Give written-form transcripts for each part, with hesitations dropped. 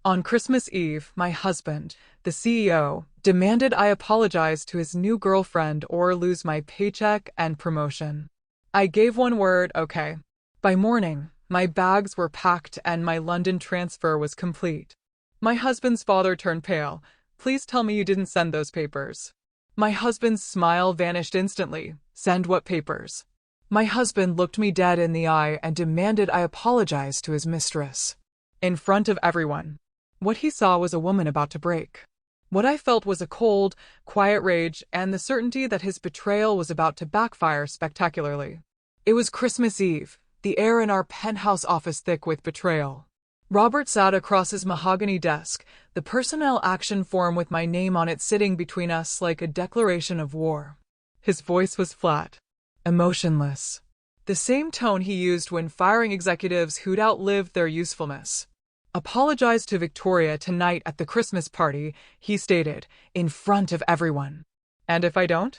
On Christmas Eve, my husband, the CEO, demanded I apologize to his new girlfriend or lose my paycheck and promotion. I gave one word, okay. By morning, my bags were packed and my London transfer was complete. My husband's father turned pale. Please tell me you didn't send those papers. My husband's smile vanished instantly. Send what papers? My husband looked me dead in the eye and demanded I apologize to his mistress. In front of everyone. What he saw was a woman about to break. What I felt was a cold, quiet rage and the certainty that his betrayal was about to backfire spectacularly. It was Christmas Eve, the air in our penthouse office thick with betrayal. Robert sat across his mahogany desk, the personnel action form with my name on it sitting between us like a declaration of war. His voice was flat, emotionless. The same tone he used when firing executives who'd outlived their usefulness. Apologize to Victoria tonight at the Christmas party, he stated, in front of everyone. And if I don't?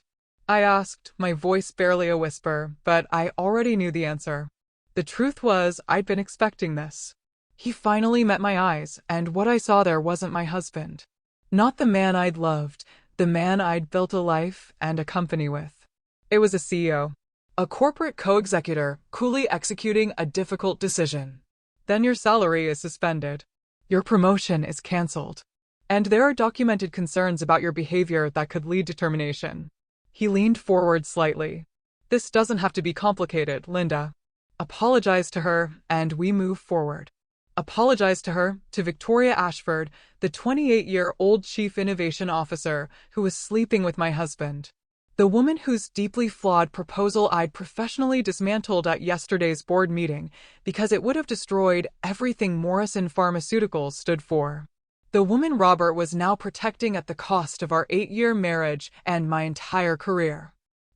I asked, my voice barely a whisper, but I already knew the answer. The truth was, I'd been expecting this. He finally met my eyes, and what I saw there wasn't my husband. Not the man I'd loved, the man I'd built a life and a company with. It was a CEO. A corporate co-executor, coolly executing a difficult decision. Then your salary is suspended. Your promotion is cancelled. And there are documented concerns about your behavior that could lead to termination. He leaned forward slightly. This doesn't have to be complicated, Linda. Apologize to her, and we move forward. Apologize to her, to Victoria Ashford, the 28-year-old Chief Innovation Officer who was sleeping with my husband. The woman whose deeply flawed proposal I'd professionally dismantled at yesterday's board meeting because it would have destroyed everything Morrison Pharmaceuticals stood for. The woman Robert was now protecting at the cost of our 8-year marriage and my entire career.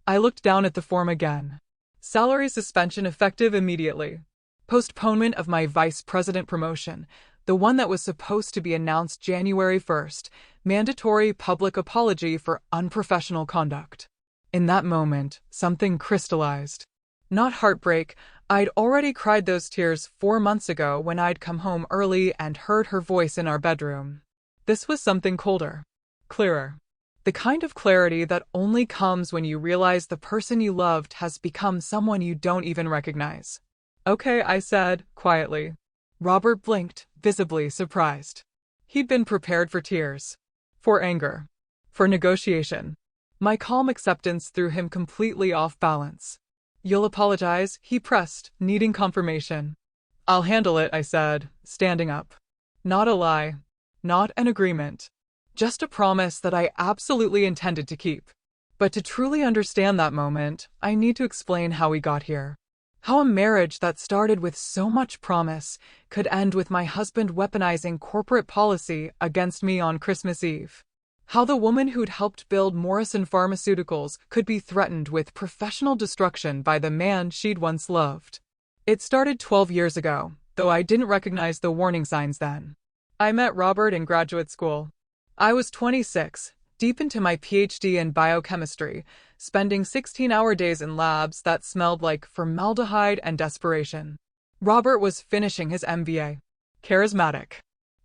I looked down at the form again. Salary suspension effective immediately. Postponement of my vice president promotion, the one that was supposed to be announced January 1st, mandatory public apology for unprofessional conduct. In that moment, something crystallized. Not heartbreak, I'd already cried those tears 4 months ago when I'd come home early and heard her voice in our bedroom. This was something colder. Clearer. The kind of clarity that only comes when you realize the person you loved has become someone you don't even recognize. Okay, I said, quietly. Robert blinked, visibly surprised. He'd been prepared for tears. For anger. For negotiation. My calm acceptance threw him completely off balance. You'll apologize, he pressed, needing confirmation. I'll handle it, I said, standing up. Not a lie. Not an agreement. Just a promise that I absolutely intended to keep. But to truly understand that moment, I need to explain how we got here. How a marriage that started with so much promise could end with my husband weaponizing corporate policy against me on Christmas Eve. How the woman who'd helped build Morrison Pharmaceuticals could be threatened with professional destruction by the man she'd once loved. It started 12 years ago, though I didn't recognize the warning signs then. I met Robert in graduate school. I was 26, deep into my PhD in biochemistry, spending 16-hour days in labs that smelled like formaldehyde and desperation. Robert was finishing his MBA. Charismatic.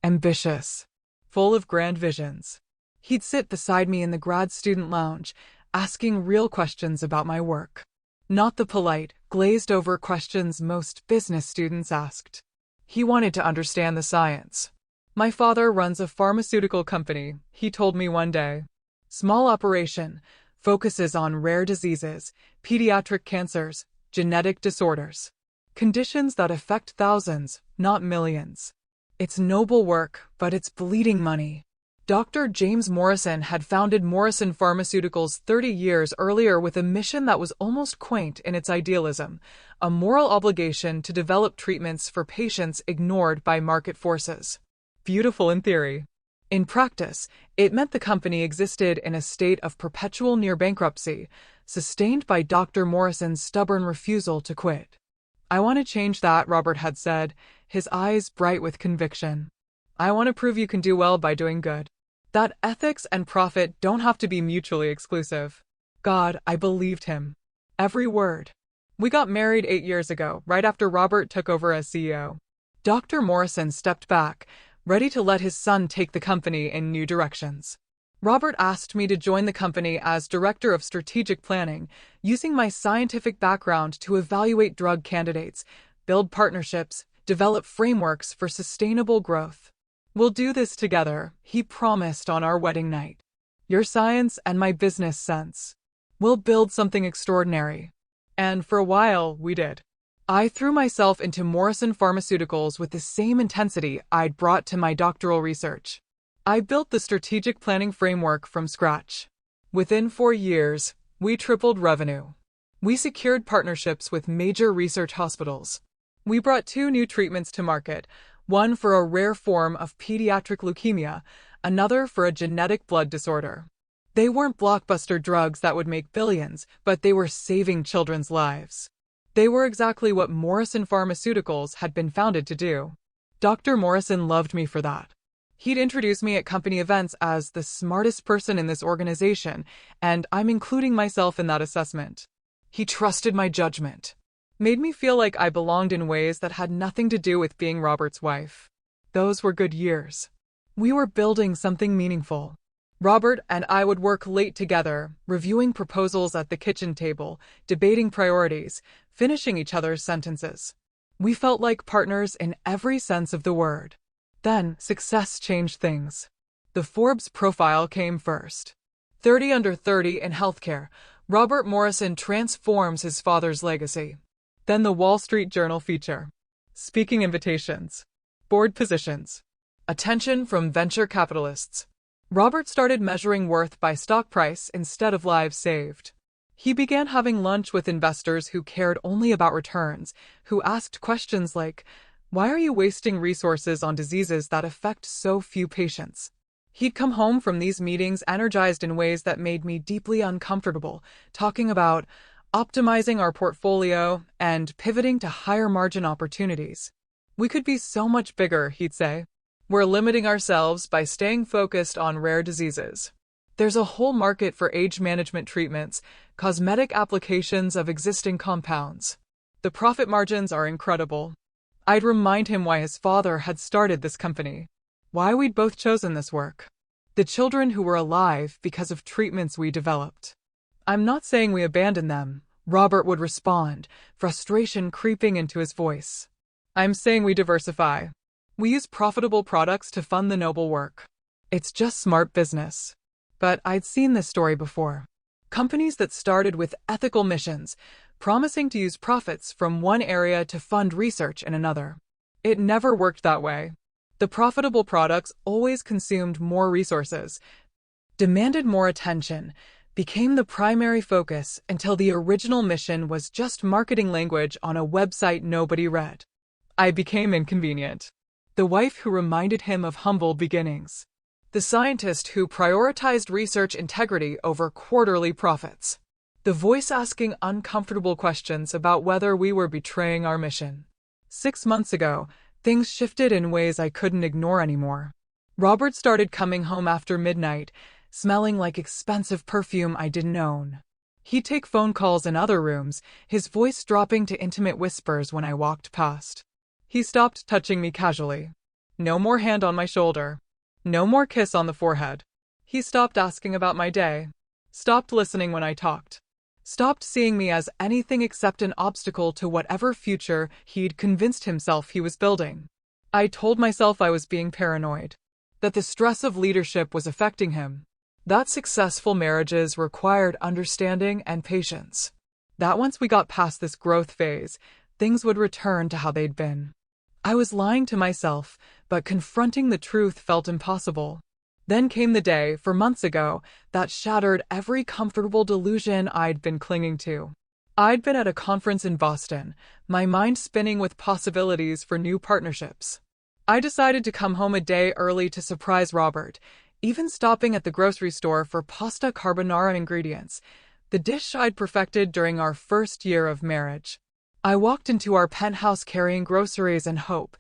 Ambitious. Full of grand visions. He'd sit beside me in the grad student lounge, asking real questions about my work. Not the polite, glazed-over questions most business students asked. He wanted to understand the science. My father runs a pharmaceutical company, he told me one day. Small operation, focuses on rare diseases, pediatric cancers, genetic disorders. Conditions that affect thousands, not millions. It's noble work, but it's bleeding money. Dr. James Morrison had founded Morrison Pharmaceuticals 30 years earlier with a mission that was almost quaint in its idealism, a moral obligation to develop treatments for patients ignored by market forces. Beautiful in theory. In practice, it meant the company existed in a state of perpetual near-bankruptcy, sustained by Dr. Morrison's stubborn refusal to quit. I want to change that, Robert had said, his eyes bright with conviction. I want to prove you can do well by doing good. That ethics and profit don't have to be mutually exclusive. God, I believed him. Every word. We got married 8 years ago, right after Robert took over as CEO. Dr. Morrison stepped back, ready to let his son take the company in new directions. Robert asked me to join the company as Director of Strategic Planning, using my scientific background to evaluate drug candidates, build partnerships, develop frameworks for sustainable growth. "We'll do this together," he promised on our wedding night. "Your science and my business sense. We'll build something extraordinary." And for a while, we did. I threw myself into Morrison Pharmaceuticals with the same intensity I'd brought to my doctoral research. I built the strategic planning framework from scratch. Within 4 years, we tripled revenue. We secured partnerships with major research hospitals. We brought 2 new treatments to market, one for a rare form of pediatric leukemia, another for a genetic blood disorder. They weren't blockbuster drugs that would make billions, but they were saving children's lives. They were exactly what Morrison Pharmaceuticals had been founded to do. Dr. Morrison loved me for that. He'd introduce me at company events as the smartest person in this organization, and I'm including myself in that assessment. He trusted my judgment. Made me feel like I belonged in ways that had nothing to do with being Robert's wife. Those were good years. We were building something meaningful. Robert and I would work late together, reviewing proposals at the kitchen table, debating priorities, finishing each other's sentences. We felt like partners in every sense of the word. Then, success changed things. The Forbes profile came first. 30 under 30 in healthcare, Robert Morrison transforms his father's legacy. Then the Wall Street Journal feature. Speaking invitations. Board positions. Attention from venture capitalists. Robert started measuring worth by stock price instead of lives saved. He began having lunch with investors who cared only about returns, who asked questions like, "Why are you wasting resources on diseases that affect so few patients?" He'd come home from these meetings energized in ways that made me deeply uncomfortable, talking about optimizing our portfolio and pivoting to higher margin opportunities. "We could be so much bigger," he'd say. "We're limiting ourselves by staying focused on rare diseases. There's a whole market for age management treatments, cosmetic applications of existing compounds. The profit margins are incredible." I'd remind him why his father had started this company, why we'd both chosen this work. The children who were alive because of treatments we developed. "I'm not saying we abandoned them," Robert would respond, frustration creeping into his voice. "I'm saying we diversify. We use profitable products to fund the noble work. It's just smart business." But I'd seen this story before. Companies that started with ethical missions, promising to use profits from one area to fund research in another. It never worked that way. The profitable products always consumed more resources, demanded more attention, became the primary focus until the original mission was just marketing language on a website nobody read. I became inconvenient. The wife who reminded him of humble beginnings. The scientist who prioritized research integrity over quarterly profits. The voice asking uncomfortable questions about whether we were betraying our mission. 6 months ago, things shifted in ways I couldn't ignore anymore. Robert started coming home after midnight, smelling like expensive perfume I didn't own. He'd take phone calls in other rooms, his voice dropping to intimate whispers when I walked past. He stopped touching me casually. No more hand on my shoulder. No more kiss on the forehead. He stopped asking about my day. Stopped listening when I talked. Stopped seeing me as anything except an obstacle to whatever future he'd convinced himself he was building. I told myself I was being paranoid. That the stress of leadership was affecting him. That successful marriages required understanding and patience. That once we got past this growth phase, things would return to how they'd been. I was lying to myself, but confronting the truth felt impossible. Then came the day, 4 months ago, that shattered every comfortable delusion I'd been clinging to. I'd been at a conference in Boston, my mind spinning with possibilities for new partnerships. I decided to come home a day early to surprise Robert, even stopping at the grocery store for pasta carbonara ingredients, the dish I'd perfected during our first year of marriage. I walked into our penthouse carrying groceries and hope,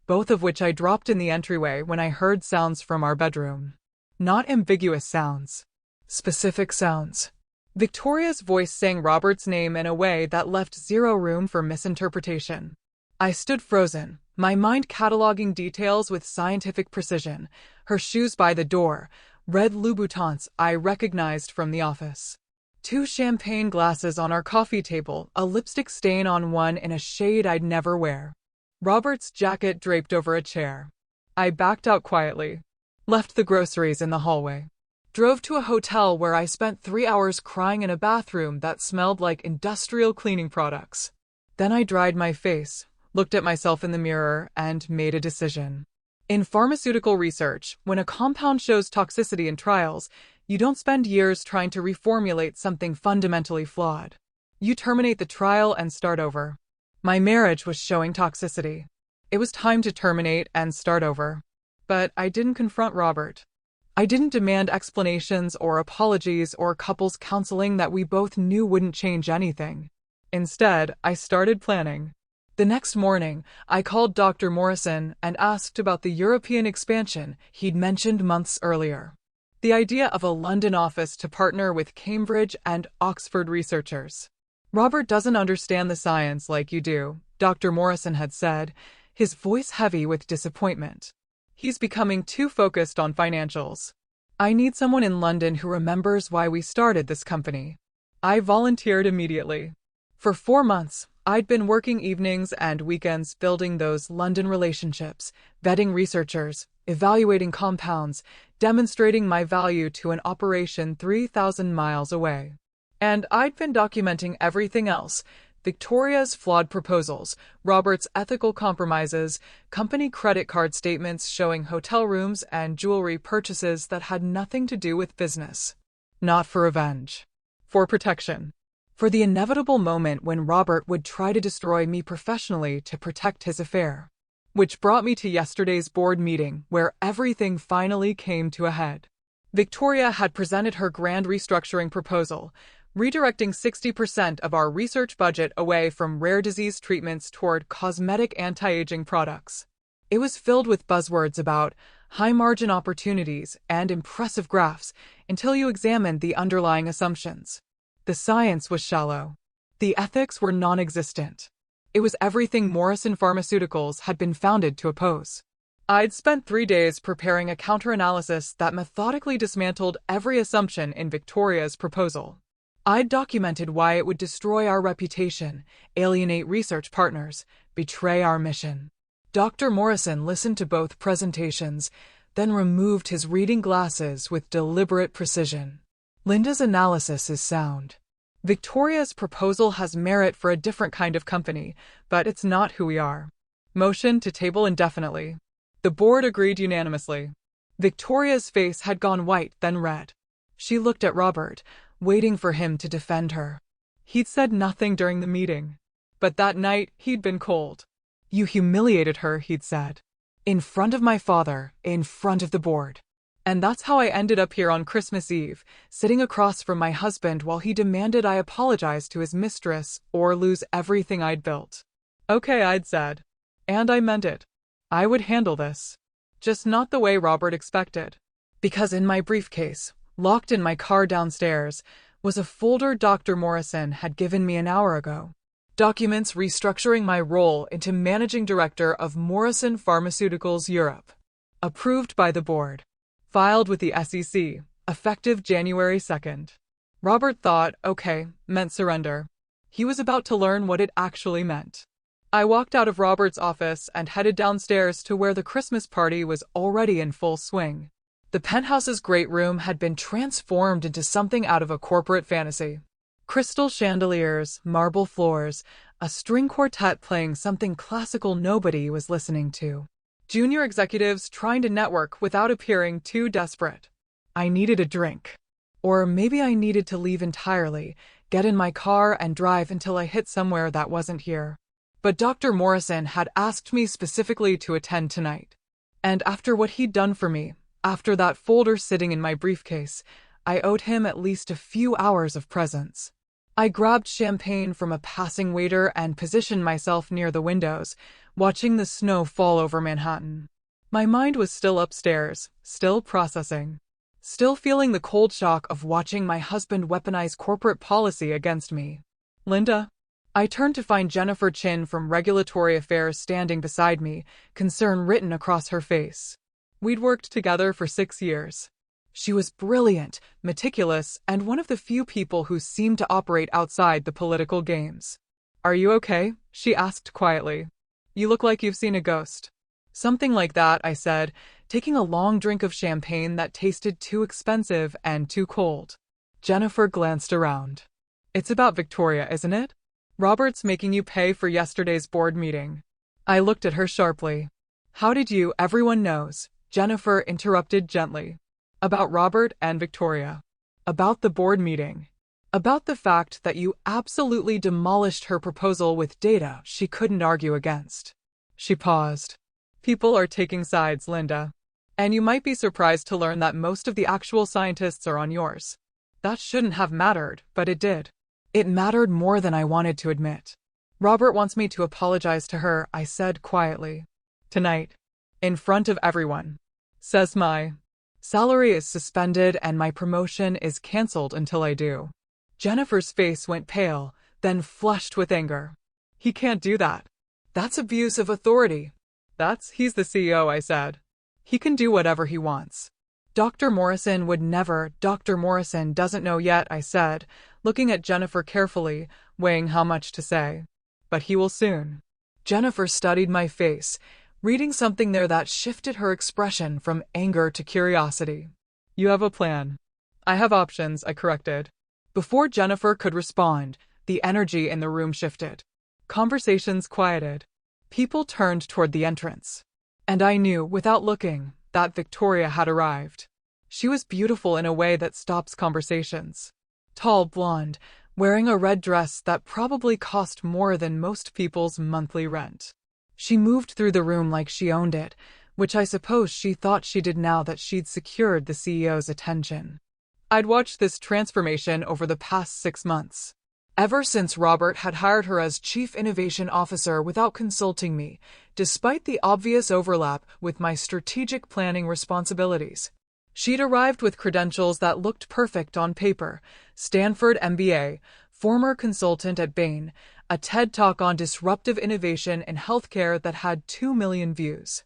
both of which I dropped in the entryway when I heard sounds from our bedroom. Not ambiguous sounds. Specific sounds. Victoria's voice sang Robert's name in a way that left zero room for misinterpretation. I stood frozen, my mind cataloging details with scientific precision. Her shoes by the door, red Louboutins I recognized from the office. 2 champagne glasses on our coffee table, a lipstick stain on one in a shade I'd never wear. Robert's jacket draped over a chair. I backed out quietly, left the groceries in the hallway, drove to a hotel where I spent 3 hours crying in a bathroom that smelled like industrial cleaning products. Then I dried my face, looked at myself in the mirror, and made a decision. In pharmaceutical research, when a compound shows toxicity in trials, you don't spend years trying to reformulate something fundamentally flawed. You terminate the trial and start over. My marriage was showing toxicity. It was time to terminate and start over. But I didn't confront Robert. I didn't demand explanations or apologies or couples counseling that we both knew wouldn't change anything. Instead, I started planning. The next morning, I called Dr. Morrison and asked about the European expansion he'd mentioned months earlier. The idea of a London office to partner with Cambridge and Oxford researchers. Robert doesn't understand the science like you do, Dr. Morrison had said, his voice heavy with disappointment. He's becoming too focused on financials. I need someone in London who remembers why we started this company. I volunteered immediately. For 4 months, I'd been working evenings and weekends building those London relationships, vetting researchers, evaluating compounds, demonstrating my value to an operation 3,000 miles away. And I'd been documenting everything else: Victoria's flawed proposals, Robert's ethical compromises, company credit card statements showing hotel rooms and jewelry purchases that had nothing to do with business. Not for revenge. For protection. For the inevitable moment when Robert would try to destroy me professionally to protect his affair. Which brought me to yesterday's board meeting, where everything finally came to a head. Victoria had presented her grand restructuring proposal, redirecting 60% of our research budget away from rare disease treatments toward cosmetic anti-aging products. It was filled with buzzwords about high-margin opportunities and impressive graphs until you examined the underlying assumptions. The science was shallow. The ethics were non-existent. It was everything Morrison Pharmaceuticals had been founded to oppose. I'd spent 3 days preparing a counter-analysis that methodically dismantled every assumption in Victoria's proposal. I'd documented why it would destroy our reputation, alienate research partners, betray our mission. Dr. Morrison listened to both presentations, then removed his reading glasses with deliberate precision. Linda's analysis is sound. Victoria's proposal has merit for a different kind of company, but it's not who we are. Motion to table indefinitely. The board agreed unanimously. Victoria's face had gone white, then red. She looked at Robert, waiting for him to defend her. He'd said nothing during the meeting. But that night, he'd been cold. You humiliated her, he'd said. In front of my father, in front of the board. And that's how I ended up here on Christmas Eve, sitting across from my husband while he demanded I apologize to his mistress or lose everything I'd built. Okay, I'd said. And I meant it. I would handle this. Just not the way Robert expected. Because in my briefcase, locked in my car downstairs, was a folder Dr. Morrison had given me an hour ago. Documents restructuring my role into managing director of Morrison Pharmaceuticals Europe. Approved by the board. Filed with the SEC, effective January 2nd. Robert thought, okay, meant surrender. He was about to learn what it actually meant. I walked out of Robert's office and headed downstairs to where the Christmas party was already in full swing. The penthouse's great room had been transformed into something out of a corporate fantasy. Crystal chandeliers, marble floors, a string quartet playing something classical nobody was listening to. Junior executives trying to network without appearing too desperate. I needed a drink. Or maybe I needed to leave entirely, get in my car and drive until I hit somewhere that wasn't here. But Dr. Morrison had asked me specifically to attend tonight. And after what he'd done for me, after that folder sitting in my briefcase, I owed him at least a few hours of presence. I grabbed champagne from a passing waiter and positioned myself near the windows, watching the snow fall over Manhattan. My mind was still upstairs, still processing. Still feeling the cold shock of watching my husband weaponize corporate policy against me. Linda? I turned to find Jennifer Chin from Regulatory Affairs standing beside me, concern written across her face. We'd worked together for 6 years. She was brilliant, meticulous, and one of the few people who seemed to operate outside the political games. "Are you okay?" she asked quietly. "You look like you've seen a ghost." "Something like that," I said, taking a long drink of champagne that tasted too expensive and too cold. Jennifer glanced around. "It's about Victoria, isn't it? Robert's making you pay for yesterday's board meeting." I looked at her sharply. "How did you? Everyone knows," Jennifer interrupted gently. "About Robert and Victoria. About the board meeting. About the fact that you absolutely demolished her proposal with data she couldn't argue against." She paused. "People are taking sides, Linda. And you might be surprised to learn that most of the actual scientists are on yours." That shouldn't have mattered, but it did. It mattered more than I wanted to admit. "Robert wants me to apologize to her," I said quietly. "Tonight. In front of everyone. Says my salary is suspended and my promotion is cancelled until I do." Jennifer's face went pale, then flushed with anger. "He can't do that. That's abuse of authority." He's the CEO," I said. "He can do whatever he wants." "Dr. Morrison would never." "Dr. Morrison doesn't know yet," I said, looking at Jennifer carefully, weighing how much to say. "But he will soon." Jennifer studied my face, reading something there that shifted her expression from anger to curiosity. "You have a plan." "I have options," I corrected. Before Jennifer could respond, the energy in the room shifted. Conversations quieted. People turned toward the entrance. And I knew, without looking, that Victoria had arrived. She was beautiful in a way that stops conversations. Tall, blonde, wearing a red dress that probably cost more than most people's monthly rent. She moved through the room like she owned it, which I suppose she thought she did now that she'd secured the CEO's attention. I'd watched this transformation over the past 6 months. Ever since Robert had hired her as Chief Innovation Officer without consulting me, despite the obvious overlap with my strategic planning responsibilities. She'd arrived with credentials that looked perfect on paper: Stanford MBA, former consultant at Bain, a TED Talk on disruptive innovation in healthcare that had 2 million views.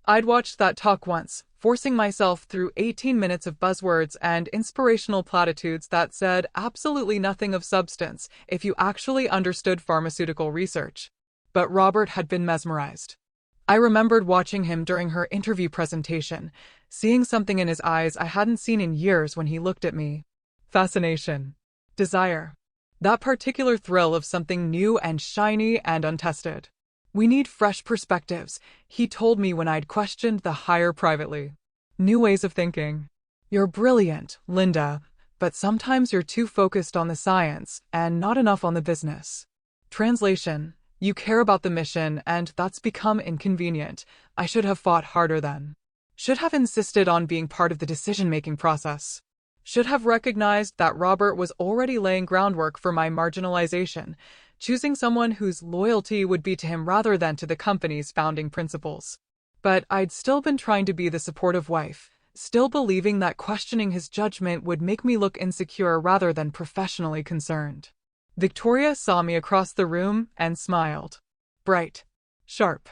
I'd watched that talk once, forcing myself through 18 minutes of buzzwords and inspirational platitudes that said absolutely nothing of substance if you actually understood pharmaceutical research. But Robert had been mesmerized. I remembered watching him during her interview presentation, seeing something in his eyes I hadn't seen in years when he looked at me. Fascination. Desire. That particular thrill of something new and shiny and untested. "We need fresh perspectives," he told me when I'd questioned the hire privately. "New ways of thinking. You're brilliant, Linda, but sometimes you're too focused on the science and not enough on the business." Translation: you care about the mission and that's become inconvenient. I should have fought harder then. Should have insisted on being part of the decision-making process. Should have recognized that Robert was already laying groundwork for my marginalization, choosing someone whose loyalty would be to him rather than to the company's founding principles. But I'd still been trying to be the supportive wife, still believing that questioning his judgment would make me look insecure rather than professionally concerned. Victoria saw me across the room and smiled. Bright, sharp,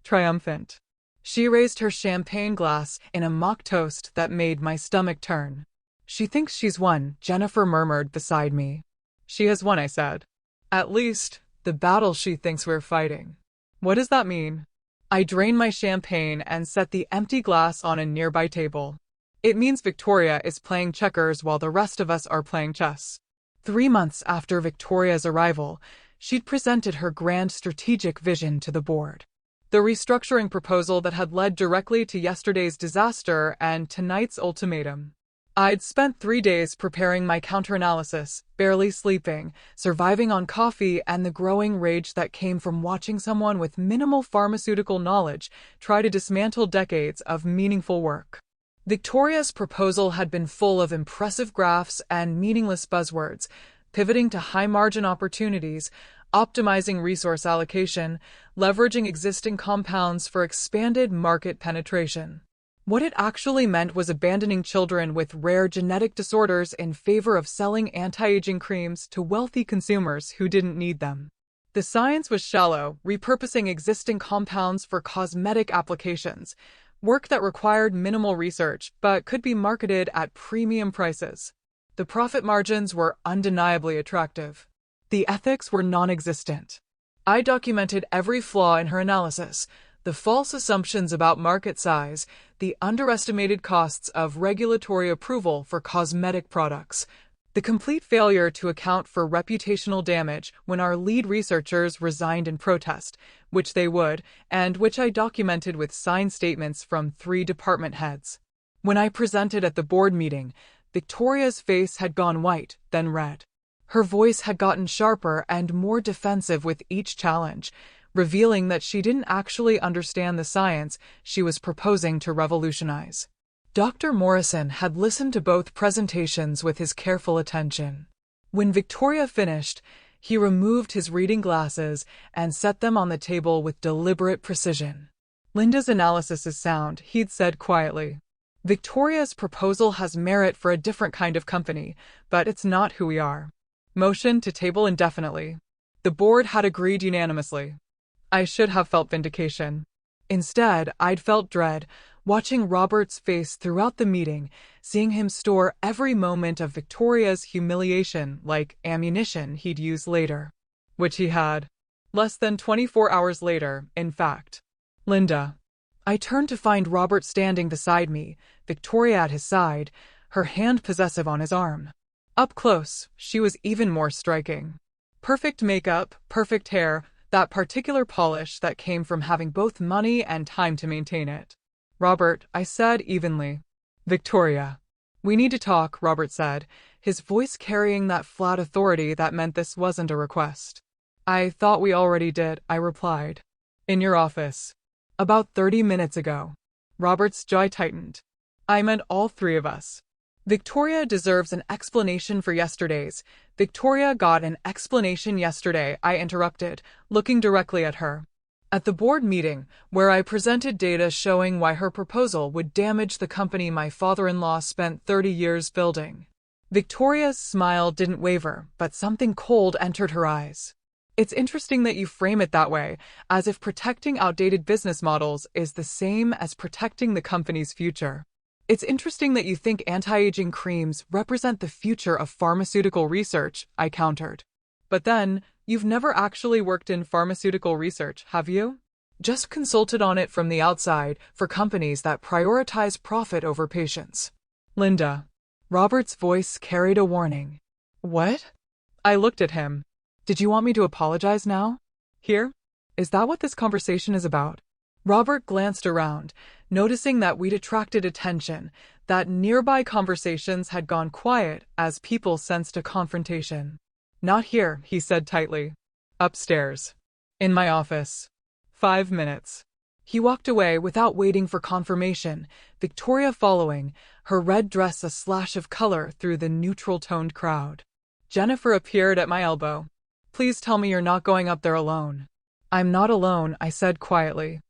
triumphant. She raised her champagne glass in a mock toast that made my stomach turn. "She thinks she's won," Jennifer murmured beside me. "She has won," I said. "At least, the battle she thinks we're fighting." "What does that mean?" I drained my champagne and set the empty glass on a nearby table. "It means Victoria is playing checkers while the rest of us are playing chess." 3 months after Victoria's arrival, she'd presented her grand strategic vision to the board. The restructuring proposal that had led directly to yesterday's disaster and tonight's ultimatum. I'd spent 3 days preparing my counter-analysis, barely sleeping, surviving on coffee and the growing rage that came from watching someone with minimal pharmaceutical knowledge try to dismantle decades of meaningful work. Victoria's proposal had been full of impressive graphs and meaningless buzzwords, pivoting to high-margin opportunities, optimizing resource allocation, leveraging existing compounds for expanded market penetration. What it actually meant was abandoning children with rare genetic disorders in favor of selling anti-aging creams to wealthy consumers who didn't need them. The science was shallow, repurposing existing compounds for cosmetic applications, work that required minimal research but could be marketed at premium prices. The profit margins were undeniably attractive. The ethics were non-existent. I documented every flaw in her analysis, the false assumptions about market size, the underestimated costs of regulatory approval for cosmetic products, the complete failure to account for reputational damage when our lead researchers resigned in protest, which they would, and which I documented with signed statements from 3 department heads. When I presented at the board meeting, Victoria's face had gone white, then red. Her voice had gotten sharper and more defensive with each challenge, revealing that she didn't actually understand the science she was proposing to revolutionize. Dr. Morrison had listened to both presentations with his careful attention. When Victoria finished, he removed his reading glasses and set them on the table with deliberate precision. "Linda's analysis is sound," he'd said quietly. "Victoria's proposal has merit for a different kind of company, but it's not who we are." Motion to table indefinitely. The board had agreed unanimously. I should have felt vindication. Instead, I'd felt dread, watching Robert's face throughout the meeting, seeing him store every moment of Victoria's humiliation like ammunition he'd use later. Which he had. Less than 24 hours later, in fact. "Linda." I turned to find Robert standing beside me, Victoria at his side, her hand possessive on his arm. Up close, she was even more striking. Perfect makeup, perfect hair, that particular polish that came from having both money and time to maintain it. "Robert," I said evenly. "Victoria." "We need to talk," Robert said, his voice carrying that flat authority that meant this wasn't a request. "I thought we already did," I replied. "In your office. About 30 minutes ago." Robert's jaw tightened. "I meant all 3 of us." "Victoria deserves an explanation for yesterday's." "Victoria got an explanation yesterday," I interrupted, looking directly at her. "At the board meeting, where I presented data showing why her proposal would damage the company my father-in-law spent 30 years building." Victoria's smile didn't waver, but something cold entered her eyes. "It's interesting that you frame it that way, as if protecting outdated business models is the same as protecting the company's future. It's interesting that you think anti-aging creams represent the future of pharmaceutical research," I countered. "But then, you've never actually worked in pharmaceutical research, have you? Just consulted on it from the outside for companies that prioritize profit over patients." "Linda." Robert's voice carried a warning. "What?" I looked at him. "Did you want me to apologize now? Here? Is that what this conversation is about?" Robert glanced around, noticing that we'd attracted attention, that nearby conversations had gone quiet as people sensed a confrontation. "Not here," he said tightly. "Upstairs. In my office. 5 minutes." He walked away without waiting for confirmation, Victoria following, her red dress a slash of color through the neutral-toned crowd. Jennifer appeared at my elbow. "Please tell me you're not going up there alone." "I'm not alone," I said quietly.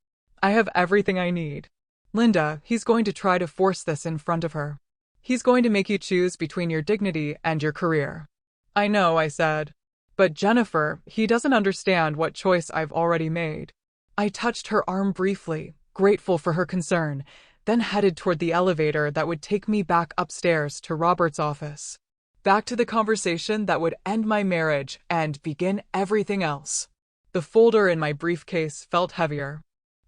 "I have everything I need." "Linda, he's going to try to force this in front of her. He's going to make you choose between your dignity and your career." "I know," I said. "But Jennifer, he doesn't understand what choice I've already made." I touched her arm briefly, grateful for her concern, then headed toward the elevator that would take me back upstairs to Robert's office. Back to the conversation that would end my marriage and begin everything else. The folder in my briefcase felt heavier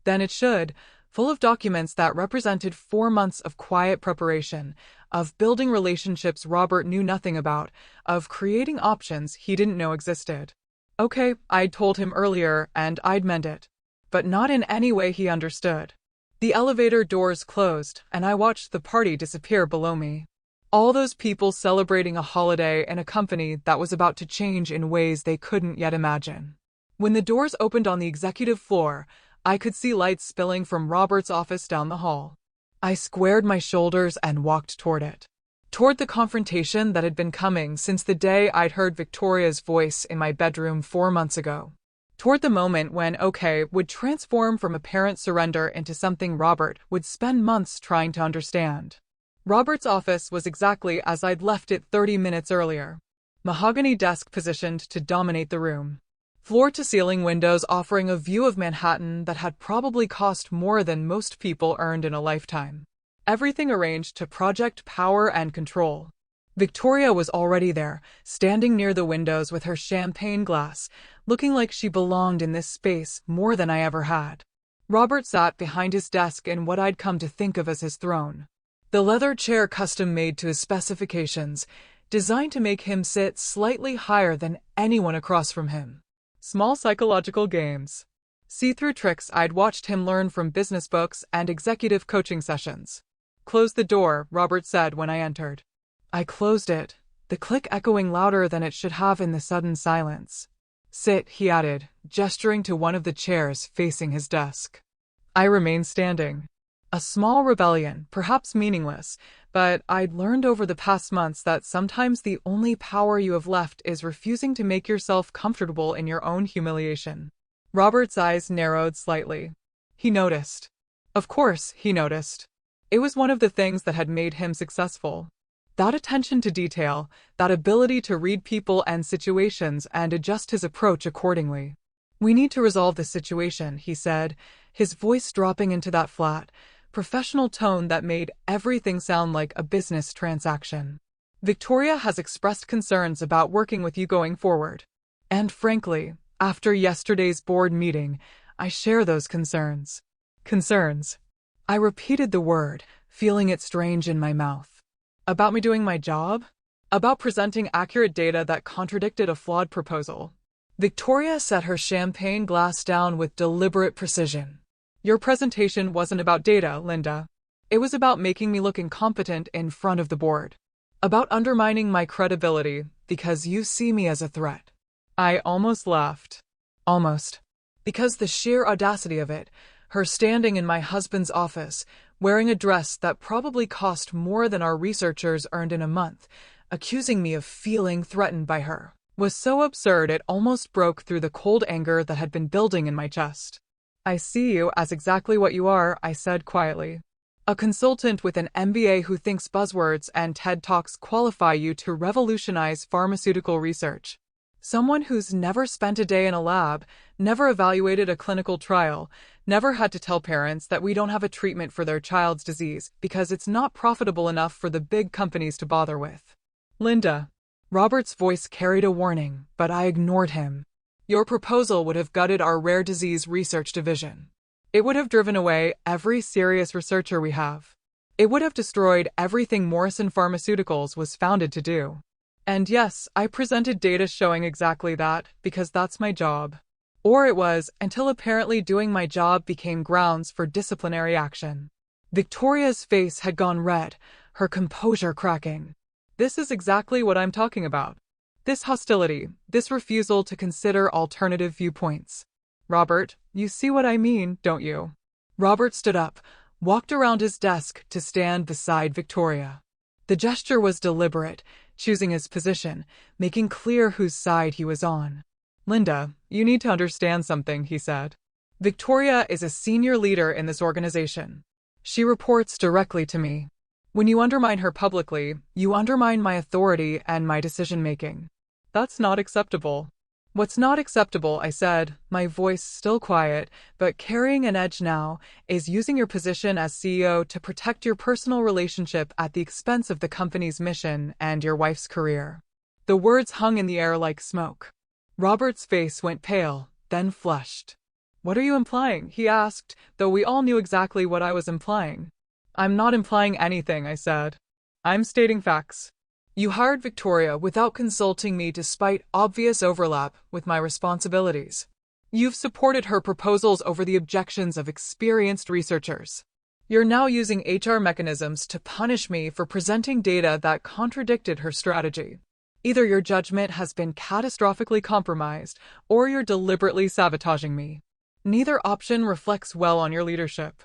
than it should, full of documents that represented 4 months of quiet preparation, of building relationships Robert knew nothing about, of creating options he didn't know existed. Okay, I'd told him earlier, and I'd meant it. But not in any way he understood. The elevator doors closed, and I watched the party disappear below me. All those people celebrating a holiday in a company that was about to change in ways they couldn't yet imagine. When the doors opened on the executive floor, I could see lights spilling from Robert's office down the hall. I squared my shoulders and walked toward it. Toward the confrontation that had been coming since the day I'd heard Victoria's voice in my bedroom 4 months ago. Toward the moment when OK would transform from apparent surrender into something Robert would spend months trying to understand. Robert's office was exactly as I'd left it 30 minutes earlier. Mahogany desk positioned to dominate the room. Floor-to-ceiling windows offering a view of Manhattan that had probably cost more than most people earned in a lifetime. Everything arranged to project power and control. Victoria was already there, standing near the windows with her champagne glass, looking like she belonged in this space more than I ever had. Robert sat behind his desk in what I'd come to think of as his throne. The leather chair custom-made to his specifications, designed to make him sit slightly higher than anyone across from him. Small psychological games. See-through tricks I'd watched him learn from business books and executive coaching sessions. "Close the door," Robert said when I entered. I closed it, the click echoing louder than it should have in the sudden silence. "Sit," he added, gesturing to one of the chairs facing his desk. I remained standing. A small rebellion, perhaps meaningless, but I'd learned over the past months that sometimes the only power you have left is refusing to make yourself comfortable in your own humiliation. Robert's eyes narrowed slightly. He noticed. Of course, he noticed. It was one of the things that had made him successful. That attention to detail, that ability to read people and situations and adjust his approach accordingly. "We need to resolve this situation," he said, his voice dropping into that flat, professional tone that made everything sound like a business transaction. "Victoria has expressed concerns about working with you going forward. And frankly, after yesterday's board meeting, I share those concerns." Concerns. I repeated the word, feeling it strange in my mouth. About me doing my job? About presenting accurate data that contradicted a flawed proposal? Victoria set her champagne glass down with deliberate precision. "Your presentation wasn't about data, Linda. It was about making me look incompetent in front of the board. About undermining my credibility because you see me as a threat." I almost laughed. Almost. Because the sheer audacity of it, her standing in my husband's office, wearing a dress that probably cost more than our researchers earned in a month, accusing me of feeling threatened by her, was so absurd it almost broke through the cold anger that had been building in my chest. "I see you as exactly what you are," I said quietly. "A consultant with an MBA who thinks buzzwords and TED Talks qualify you to revolutionize pharmaceutical research. Someone who's never spent a day in a lab, never evaluated a clinical trial, never had to tell parents that we don't have a treatment for their child's disease because it's not profitable enough for the big companies to bother with." "Linda." Robert's voice carried a warning, but I ignored him. "Your proposal would have gutted our rare disease research division. It would have driven away every serious researcher we have. It would have destroyed everything Morrison Pharmaceuticals was founded to do." And yes, I presented data showing exactly that, because that's my job. Or it was, until apparently doing my job became grounds for disciplinary action. Victoria's face had gone red, her composure cracking. "This is exactly what I'm talking about. This hostility, this refusal to consider alternative viewpoints. Robert, you see what I mean, don't you?" Robert stood up, walked around his desk to stand beside Victoria. The gesture was deliberate, choosing his position, making clear whose side he was on. "Linda, you need to understand something," he said. "Victoria is a senior leader in this organization. She reports directly to me. When you undermine her publicly, you undermine my authority and my decision-making. That's not acceptable." "What's not acceptable," I said, my voice still quiet, but carrying an edge now, "is using your position as CEO to protect your personal relationship at the expense of the company's mission and your wife's career." The words hung in the air like smoke. Robert's face went pale, then flushed. "What are you implying?" he asked, though we all knew exactly what I was implying. "I'm not implying anything," I said. "I'm stating facts. You hired Victoria without consulting me despite obvious overlap with my responsibilities. You've supported her proposals over the objections of experienced researchers. You're now using HR mechanisms to punish me for presenting data that contradicted her strategy. Either your judgment has been catastrophically compromised, or you're deliberately sabotaging me. Neither option reflects well on your leadership."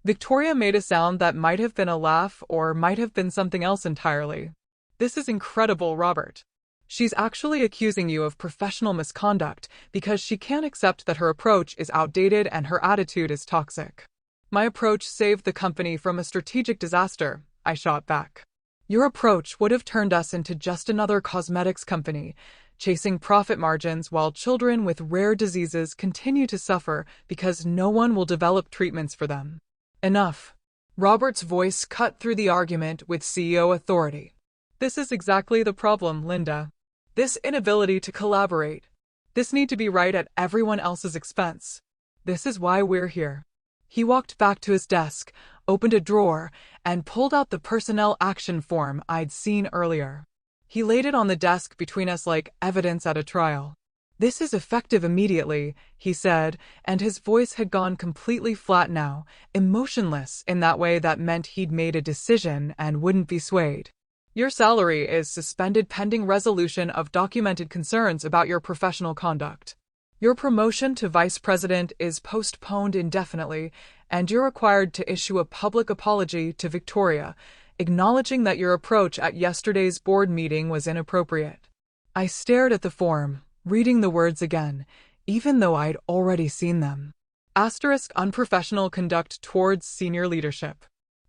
Victoria made a sound that might have been a laugh or might have been something else entirely. "This is incredible, Robert. She's actually accusing you of professional misconduct because she can't accept that her approach is outdated and her attitude is toxic." "My approach saved the company from a strategic disaster," I shot back. "Your approach would have turned us into just another cosmetics company, chasing profit margins while children with rare diseases continue to suffer because no one will develop treatments for them. Enough. Robert's voice cut through the argument with CEO authority. This is exactly the problem, Linda. This inability to collaborate. This need to be right at everyone else's expense. This is why we're here. He walked back to his desk, opened a drawer, and pulled out the personnel action form I'd seen earlier. He laid it on the desk between us like evidence at a trial. This is effective immediately, he said, and his voice had gone completely flat now, emotionless in that way that meant he'd made a decision and wouldn't be swayed. Your salary is suspended pending resolution of documented concerns about your professional conduct. Your promotion to vice president is postponed indefinitely, and you're required to issue a public apology to Victoria, acknowledging that your approach at yesterday's board meeting was inappropriate. I stared at the form, reading the words again, even though I'd already seen them. Unprofessional conduct towards senior leadership.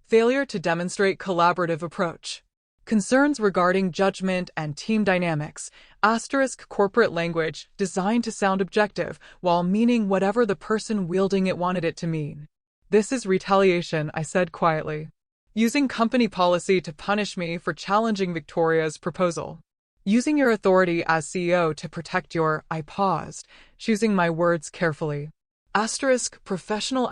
Failure to demonstrate collaborative approach. Concerns regarding judgment and team dynamics. Corporate language designed to sound objective while meaning whatever the person wielding it wanted it to mean. This is retaliation, I said quietly. Using company policy to punish me for challenging Victoria's proposal. Using your authority as CEO to protect your, I paused, choosing my words carefully. Professional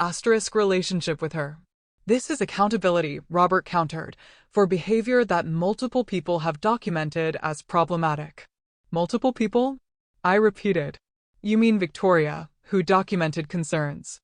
relationship with her. This is accountability, Robert countered, for behavior that multiple people have documented as problematic. Multiple people? I repeated. You mean Victoria, who documented concerns.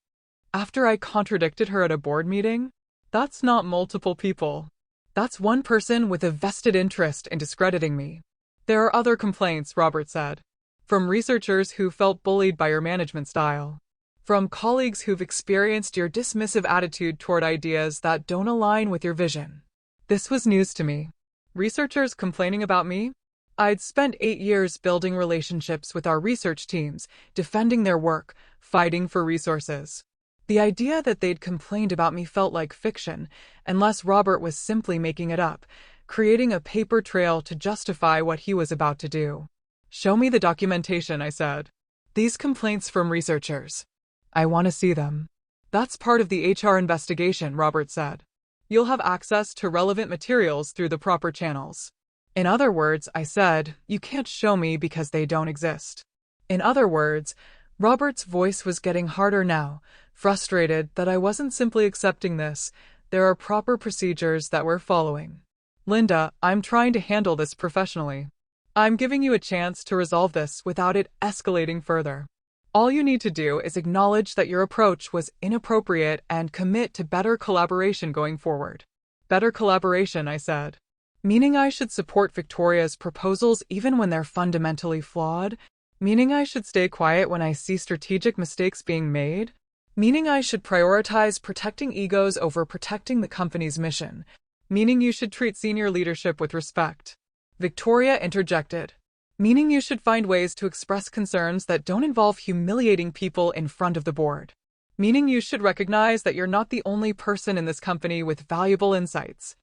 After I contradicted her at a board meeting? That's not multiple people. That's one person with a vested interest in discrediting me. There are other complaints, Robert said. From researchers who felt bullied by your management style. From colleagues who've experienced your dismissive attitude toward ideas that don't align with your vision. This was news to me. Researchers complaining about me? I'd spent 8 years building relationships with our research teams, defending their work, fighting for resources. The idea that they'd complained about me felt like fiction, unless Robert was simply making it up, creating a paper trail to justify what he was about to do. Show me the documentation, I said. These complaints from researchers. I want to see them. That's part of the HR investigation, Robert said. You'll have access to relevant materials through the proper channels. In other words, I said, you can't show me because they don't exist. In other words, Robert's voice was getting harder now, frustrated that I wasn't simply accepting this. There are proper procedures that we're following. Linda, I'm trying to handle this professionally. I'm giving you a chance to resolve this without it escalating further. All you need to do is acknowledge that your approach was inappropriate and commit to better collaboration going forward. Better collaboration, I said. Meaning I should support Victoria's proposals even when they're fundamentally flawed? Meaning I should stay quiet when I see strategic mistakes being made? Meaning I should prioritize protecting egos over protecting the company's mission? Meaning you should treat senior leadership with respect? Victoria interjected. Meaning you should find ways to express concerns that don't involve humiliating people in front of the board. Meaning you should recognize that you're not the only person in this company with valuable insights.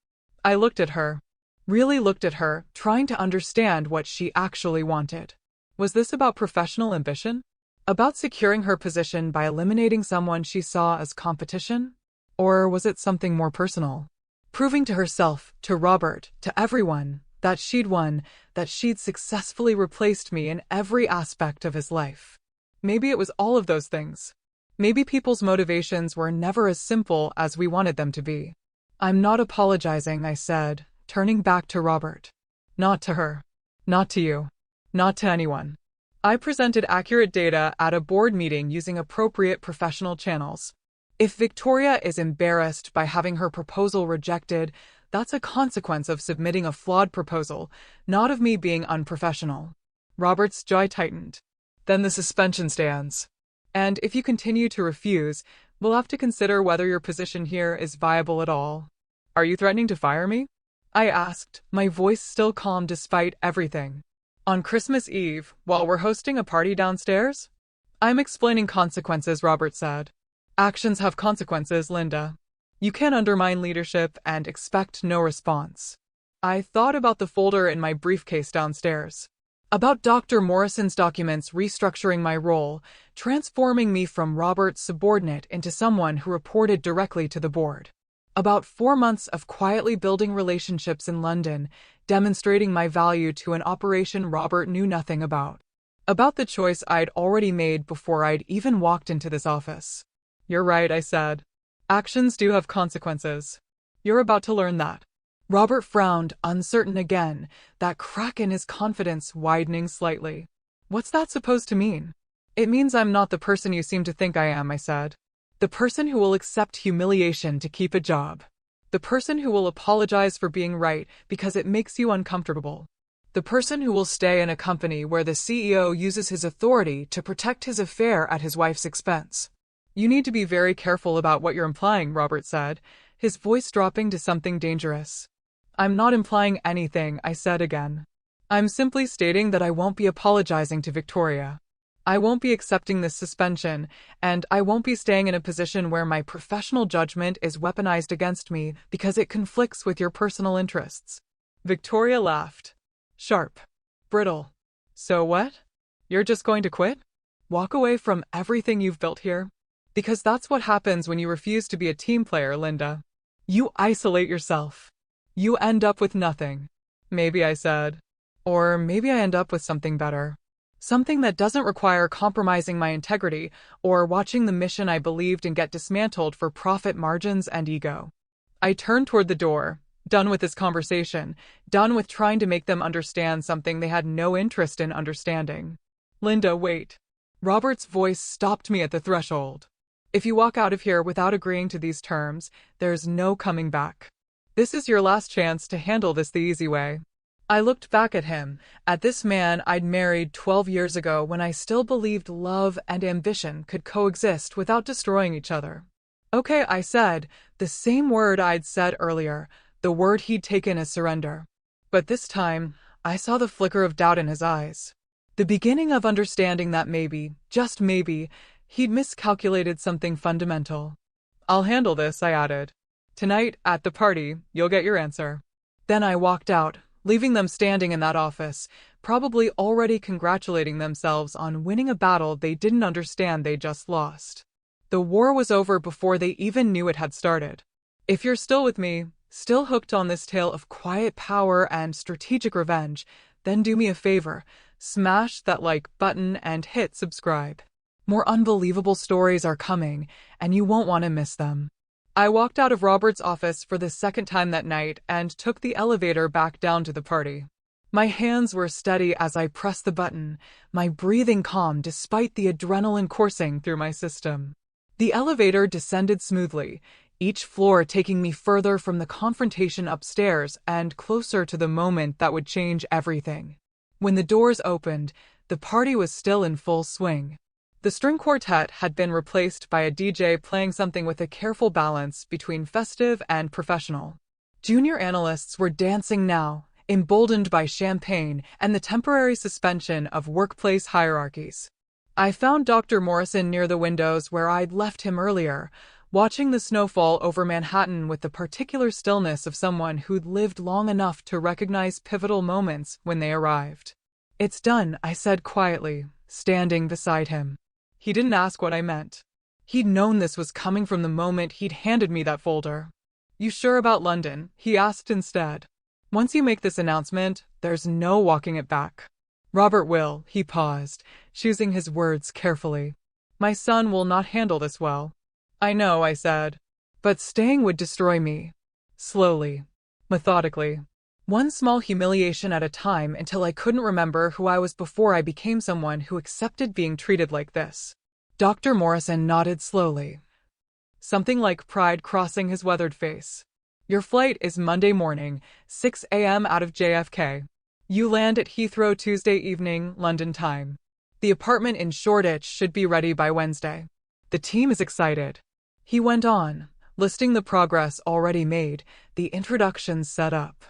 I looked at her. Really looked at her, trying to understand what she actually wanted. Was this about professional ambition? About securing her position by eliminating someone she saw as competition? Or was it something more personal? Proving to herself, to Robert, to everyone, that she'd won, that she'd successfully replaced me in every aspect of his life. Maybe it was all of those things. Maybe people's motivations were never as simple as we wanted them to be. I'm not apologizing, I said, turning back to Robert. Not to her. Not to you. Not to anyone. I presented accurate data at a board meeting using appropriate professional channels. If Victoria is embarrassed by having her proposal rejected, that's a consequence of submitting a flawed proposal, not of me being unprofessional. Robert's jaw tightened. Then the suspension stands. And if you continue to refuse, we'll have to consider whether your position here is viable at all. Are you threatening to fire me? I asked, my voice still calm despite everything. On Christmas Eve, while we're hosting a party downstairs? I'm explaining consequences, Robert said. Actions have consequences, Linda. You can't undermine leadership and expect no response. I thought about the folder in my briefcase downstairs. About Dr. Morrison's documents restructuring my role, transforming me from Robert's subordinate into someone who reported directly to the board. About 4 months of quietly building relationships in London, demonstrating my value to an operation Robert knew nothing about. About the choice I'd already made before I'd even walked into this office. You're right, I said. Actions do have consequences. You're about to learn that. Robert frowned, uncertain again, that crack in his confidence widening slightly. What's that supposed to mean? It means I'm not the person you seem to think I am, I said. The person who will accept humiliation to keep a job. The person who will apologize for being right because it makes you uncomfortable. The person who will stay in a company where the CEO uses his authority to protect his affair at his wife's expense. You need to be very careful about what you're implying, Robert said, his voice dropping to something dangerous. I'm not implying anything, I said again. I'm simply stating that I won't be apologizing to Victoria. I won't be accepting this suspension, and I won't be staying in a position where my professional judgment is weaponized against me because it conflicts with your personal interests. Victoria laughed. Sharp. Brittle. So what? You're just going to quit? Walk away from everything you've built here? Because that's what happens when you refuse to be a team player, Linda. You isolate yourself. You end up with nothing. Maybe, I said. Or maybe I end up with something better. Something that doesn't require compromising my integrity or watching the mission I believed in get dismantled for profit margins and ego. I turned toward the door, done with this conversation, done with trying to make them understand something they had no interest in understanding. Linda, wait. Robert's voice stopped me at the threshold. If you walk out of here without agreeing to these terms, there's no coming back. This is your last chance to handle this the easy way. I looked back at him, at this man I'd married 12 years ago when I still believed love and ambition could coexist without destroying each other. Okay, I said, the same word I'd said earlier, the word he'd taken as surrender. But this time, I saw the flicker of doubt in his eyes. The beginning of understanding that maybe, just maybe, he'd miscalculated something fundamental. I'll handle this, I added. Tonight, at the party, you'll get your answer. Then I walked out, leaving them standing in that office, probably already congratulating themselves on winning a battle they didn't understand they just lost. The war was over before they even knew it had started. If you're still with me, still hooked on this tale of quiet power and strategic revenge, then do me a favor, smash that like button and hit subscribe. More unbelievable stories are coming, and you won't want to miss them. I walked out of Robert's office for the second time that night and took the elevator back down to the party. My hands were steady as I pressed the button, my breathing calm despite the adrenaline coursing through my system. The elevator descended smoothly, each floor taking me further from the confrontation upstairs and closer to the moment that would change everything. When the doors opened, the party was still in full swing. The string quartet had been replaced by a DJ playing something with a careful balance between festive and professional. Junior analysts were dancing now, emboldened by champagne and the temporary suspension of workplace hierarchies. I found Dr. Morrison near the windows where I'd left him earlier, watching the snowfall over Manhattan with the particular stillness of someone who'd lived long enough to recognize pivotal moments when they arrived. It's done, I said quietly, standing beside him. He didn't ask what I meant. He'd known this was coming from the moment he'd handed me that folder. You sure about London? He asked instead. Once you make this announcement, there's no walking it back. Robert will, he paused, choosing his words carefully. My son will not handle this well. I know, I said. But staying would destroy me. Slowly. Methodically. One small humiliation at a time until I couldn't remember who I was before I became someone who accepted being treated like this. Dr. Morrison nodded slowly. Something like pride crossing his weathered face. Your flight is Monday morning, 6 a.m. out of JFK. You land at Heathrow Tuesday evening, London time. The apartment in Shoreditch should be ready by Wednesday. The team is excited. He went on, listing the progress already made, the introductions set up.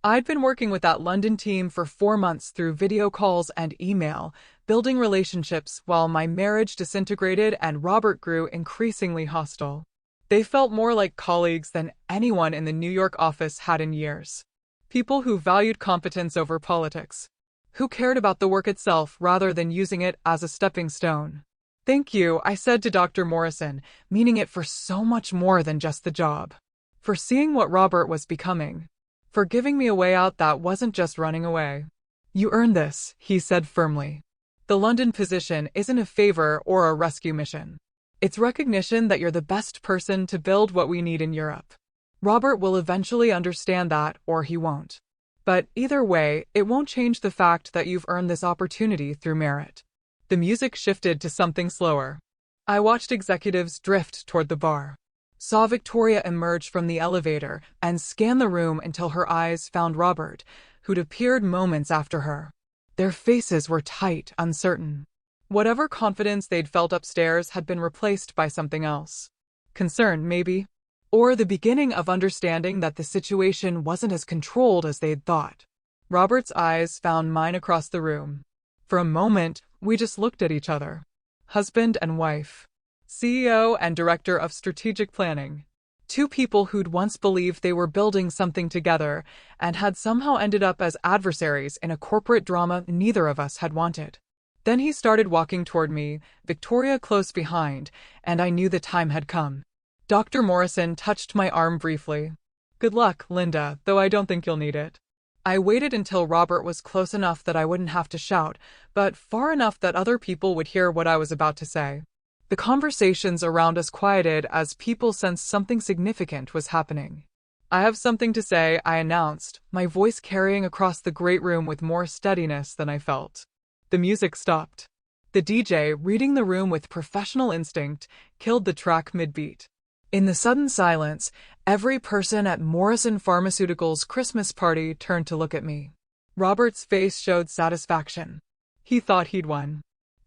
I'd been working with that London team for 4 months through video calls and email, building relationships while my marriage disintegrated and Robert grew increasingly hostile. They felt more like colleagues than anyone in the New York office had in years. People who valued competence over politics. who cared about the work itself rather than using it as a stepping stone. Thank you, I said to Dr. Morrison, meaning it for so much more than just the job. For seeing what Robert was becoming. For giving me a way out that wasn't just running away. You earned this, he said firmly. The London position isn't a favor or a rescue mission. It's recognition that you're the best person to build what we need in Europe. Robert will eventually understand that, or he won't. But either way, it won't change the fact that you've earned this opportunity through merit. The music shifted to something slower. I watched executives drift toward the bar. Saw Victoria emerge from the elevator and scan the room until her eyes found Robert, who'd appeared moments after her. Their faces were tight, uncertain. Whatever confidence they'd felt upstairs had been replaced by something else. Concern, maybe? Or the beginning of understanding that the situation wasn't as controlled as they'd thought. Robert's eyes found mine across the room. For a moment, we just looked at each other. Husband and wife. CEO and Director of Strategic Planning. Two people who'd once believed they were building something together and had somehow ended up as adversaries in a corporate drama neither of us had wanted. Then he started walking toward me, Victoria close behind, and I knew the time had come. Dr. Morrison touched my arm briefly. Good luck, Linda, though I don't think you'll need it. I waited until Robert was close enough that I wouldn't have to shout, but far enough that other people would hear what I was about to say. The conversations around us quieted as people sensed something significant was happening. I have something to say, I announced, my voice carrying across the great room with more steadiness than I felt. The music stopped. The DJ, reading the room with professional instinct, killed the track mid-beat. In the sudden silence, every person at Morrison Pharmaceuticals' Christmas party turned to look at me. Robert's face showed satisfaction. He thought he'd won.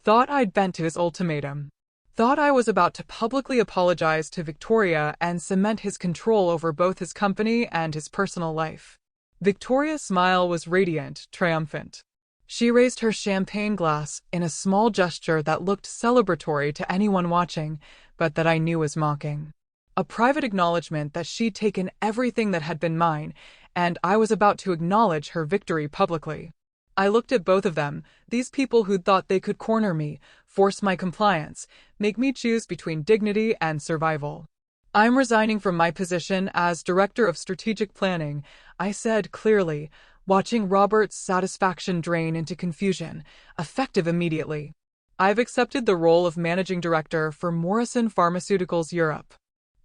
Thought I'd bent to his ultimatum. Thought I was about to publicly apologize to Victoria and cement his control over both his company and his personal life. Victoria's smile was radiant, triumphant. She raised her champagne glass in a small gesture that looked celebratory to anyone watching, but that I knew was mocking. A private acknowledgement that she'd taken everything that had been mine, and I was about to acknowledge her victory publicly. I looked at both of them, these people who'd thought they could corner me, force my compliance, make me choose between dignity and survival. I'm resigning from my position as Director of Strategic Planning, I said clearly, watching Robert's satisfaction drain into confusion, effective immediately. I've accepted the role of Managing Director for Morrison Pharmaceuticals Europe.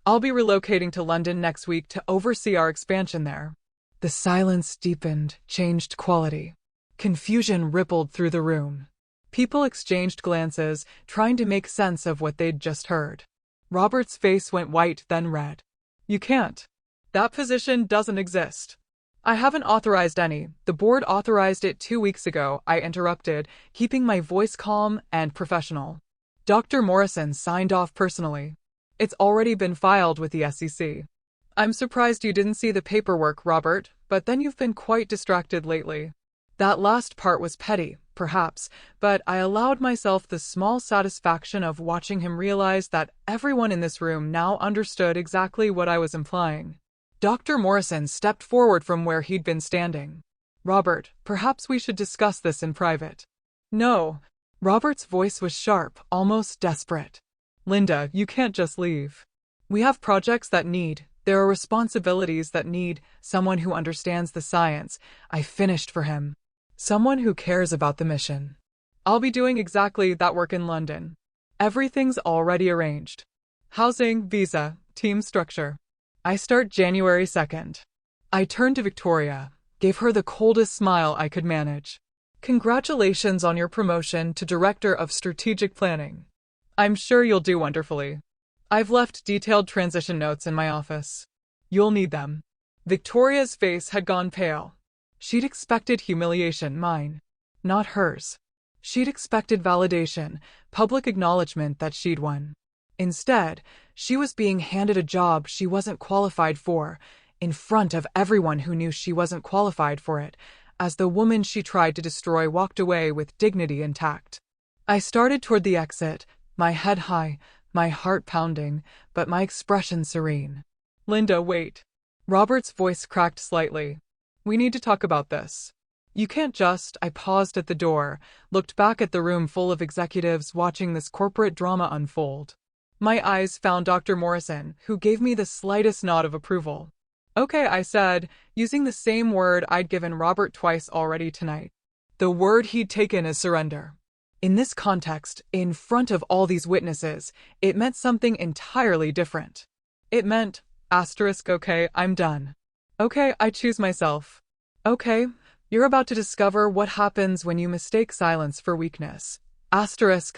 I'll be relocating to London next week to oversee our expansion there. The silence deepened, changed quality. Confusion rippled through the room. People exchanged glances, trying to make sense of what they'd just heard. Robert's face went white, then red. You can't. That position doesn't exist. I haven't authorized any. The board authorized it 2 weeks ago, I interrupted, keeping my voice calm and professional. Dr. Morrison signed off personally. It's already been filed with the SEC. I'm surprised you didn't see the paperwork, Robert, but then you've been quite distracted lately. That last part was petty, perhaps, but I allowed myself the small satisfaction of watching him realize that everyone in this room now understood exactly what I was implying. Dr. Morrison stepped forward from where he'd been standing. Robert, perhaps we should discuss this in private. No. Robert's voice was sharp, almost desperate. Linda, you can't just leave. We have projects that there are responsibilities that need someone who understands the science. I finished for him. Someone who cares about the mission. I'll be doing exactly that work in London. Everything's already arranged. Housing, visa, team structure. I start January 2nd. I turned to Victoria, gave her the coldest smile I could manage. Congratulations on your promotion to Director of Strategic Planning. I'm sure you'll do wonderfully. I've left detailed transition notes in my office. You'll need them. Victoria's face had gone pale. She'd expected humiliation, mine, not hers. She'd expected validation, public acknowledgement that she'd won. Instead, she was being handed a job she wasn't qualified for, in front of everyone who knew she wasn't qualified for it, as the woman she tried to destroy walked away with dignity intact. I started toward the exit, my head high, my heart pounding, but my expression serene. Linda, wait. Robert's voice cracked slightly. We need to talk about this. You can't just. I paused at the door, looked back at the room full of executives watching this corporate drama unfold. My eyes found Dr. Morrison, who gave me the slightest nod of approval. Okay, I said, using the same word I'd given Robert twice already tonight. The word he'd taken as surrender. In this context, in front of all these witnesses, it meant something entirely different. It meant, okay, I'm done. Okay, I choose myself. Okay, you're about to discover what happens when you mistake silence for weakness.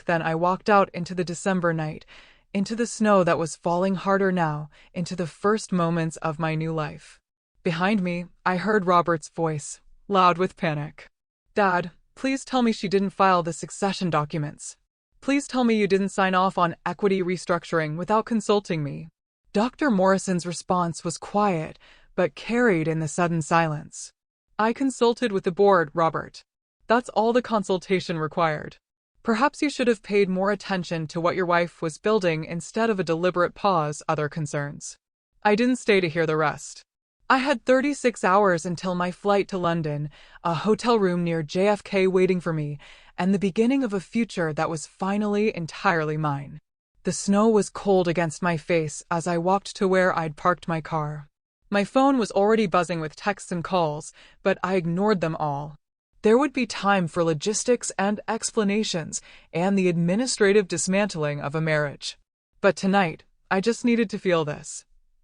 Then I walked out into the December night, into the snow that was falling harder now, into the first moments of my new life. Behind me, I heard Robert's voice, loud with panic. Dad, please tell me she didn't file the succession documents. Please tell me you didn't sign off on equity restructuring without consulting me. Dr. Morrison's response was quiet, but carried in the sudden silence. I consulted with the board, Robert. That's all the consultation required. Perhaps you should have paid more attention to what your wife was building instead of a deliberate pause, other concerns. I didn't stay to hear the rest. I had 36 hours until my flight to London, a hotel room near JFK waiting for me, and the beginning of a future that was finally entirely mine. The snow was cold against my face as I walked to where I'd parked my car. My phone was already buzzing with texts and calls, but I ignored them all. There would be time for logistics and explanations and the administrative dismantling of a marriage. But tonight, I just needed to feel this.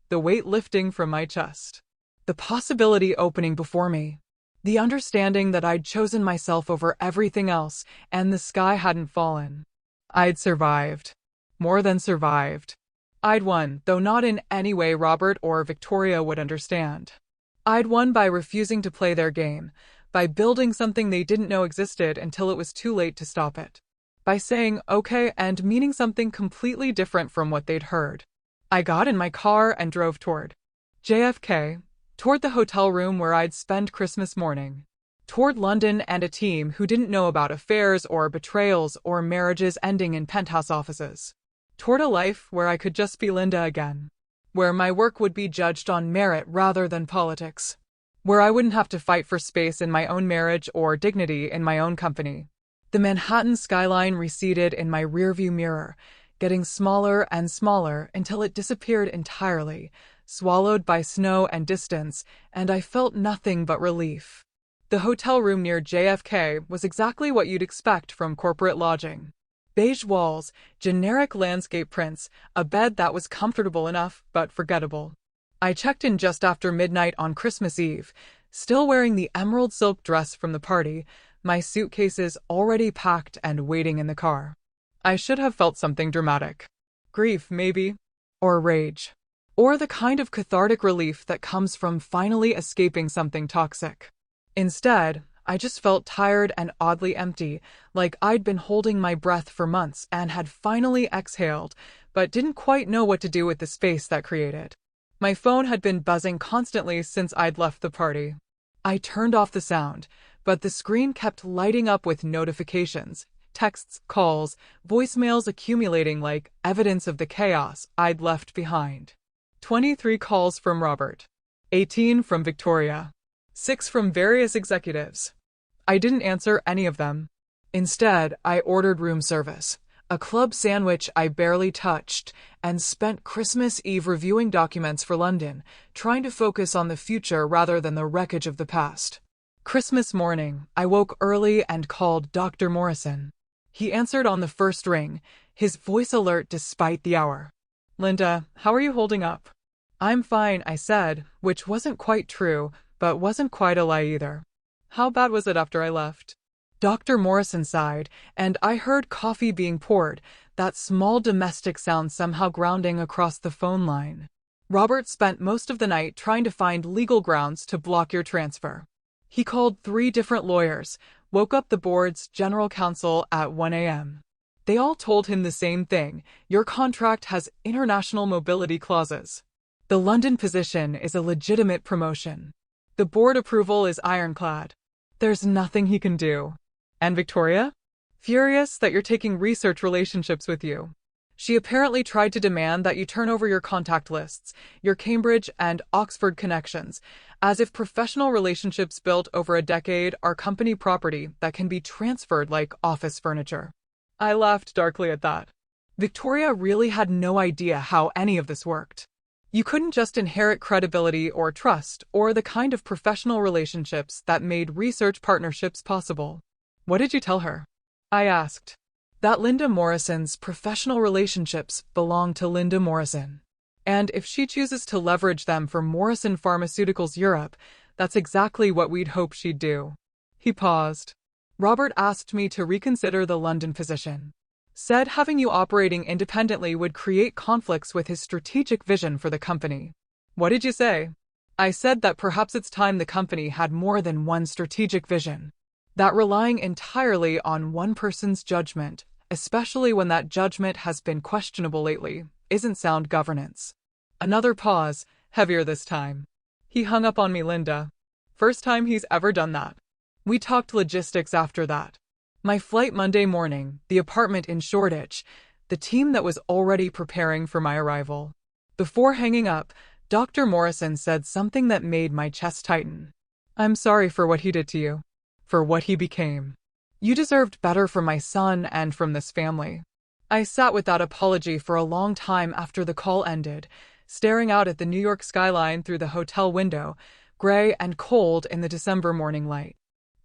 The weight lifting from my chest. The possibility opening before me. The understanding that I'd chosen myself over everything else and the sky hadn't fallen. I'd survived. More than survived. I'd won, though not in any way Robert or Victoria would understand. I'd won by refusing to play their game, by building something they didn't know existed until it was too late to stop it. By saying okay and meaning something completely different from what they'd heard. I got in my car and drove toward JFK, toward the hotel room where I'd spend Christmas morning, toward London and a team who didn't know about affairs or betrayals or marriages ending in penthouse offices, toward a life where I could just be Linda again, where my work would be judged on merit rather than politics, where I wouldn't have to fight for space in my own marriage or dignity in my own company. The Manhattan skyline receded in my rearview mirror, getting smaller and smaller until it disappeared entirely, swallowed by snow and distance, and I felt nothing but relief. The hotel room near JFK was exactly what you'd expect from corporate lodging. Beige walls, generic landscape prints, a bed that was comfortable enough but forgettable. I checked in just after midnight on Christmas Eve, still wearing the emerald silk dress from the party, my suitcases already packed and waiting in the car. I should have felt something dramatic. Grief, maybe. Or rage. Or the kind of cathartic relief that comes from finally escaping something toxic. Instead, I just felt tired and oddly empty, like I'd been holding my breath for months and had finally exhaled, but didn't quite know what to do with the space that created. My phone had been buzzing constantly since I'd left the party. I turned off the sound, but the screen kept lighting up with notifications, texts, calls, voicemails accumulating like evidence of the chaos I'd left behind. 23 calls from Robert. 18 from Victoria. 6 from various executives. I didn't answer any of them. Instead, I ordered room service, a club sandwich I barely touched, and spent Christmas Eve reviewing documents for London, trying to focus on the future rather than the wreckage of the past. Christmas morning, I woke early and called Dr. Morrison. He answered on the first ring, his voice alert despite the hour. Linda, how are you holding up? I'm fine, I said, which wasn't quite true, but wasn't quite a lie either. How bad was it after I left? Dr. Morrison sighed, and I heard coffee being poured, that small domestic sound somehow grounding across the phone line. Robert spent most of the night trying to find legal grounds to block your transfer. He called 3 different lawyers, woke up the board's general counsel at 1 a.m. They all told him the same thing: your contract has international mobility clauses. The London position is a legitimate promotion. The board approval is ironclad. There's nothing he can do. And Victoria? Furious that you're taking research relationships with you. She apparently tried to demand that you turn over your contact lists, your Cambridge and Oxford connections, as if professional relationships built over a decade are company property that can be transferred like office furniture. I laughed darkly at that. Victoria really had no idea how any of this worked. You couldn't just inherit credibility or trust or the kind of professional relationships that made research partnerships possible. What did you tell her? I asked. That Linda Morrison's professional relationships belong to Linda Morrison. And if she chooses to leverage them for Morrison Pharmaceuticals Europe, that's exactly what we'd hope she'd do. He paused. Robert asked me to reconsider the London position. Said having you operating independently would create conflicts with his strategic vision for the company. What did you say? I said that perhaps it's time the company had more than one strategic vision. That relying entirely on one person's judgment, especially when that judgment has been questionable lately, isn't sound governance. Another pause, heavier this time. He hung up on me, Linda. First time he's ever done that. We talked logistics after that. My flight Monday morning, the apartment in Shoreditch, the team that was already preparing for my arrival. Before hanging up, Dr. Morrison said something that made my chest tighten. I'm sorry for what he did to you. For what he became. You deserved better from my son and from this family. I sat with that apology for a long time after the call ended, staring out at the New York skyline through the hotel window, gray and cold in the December morning light.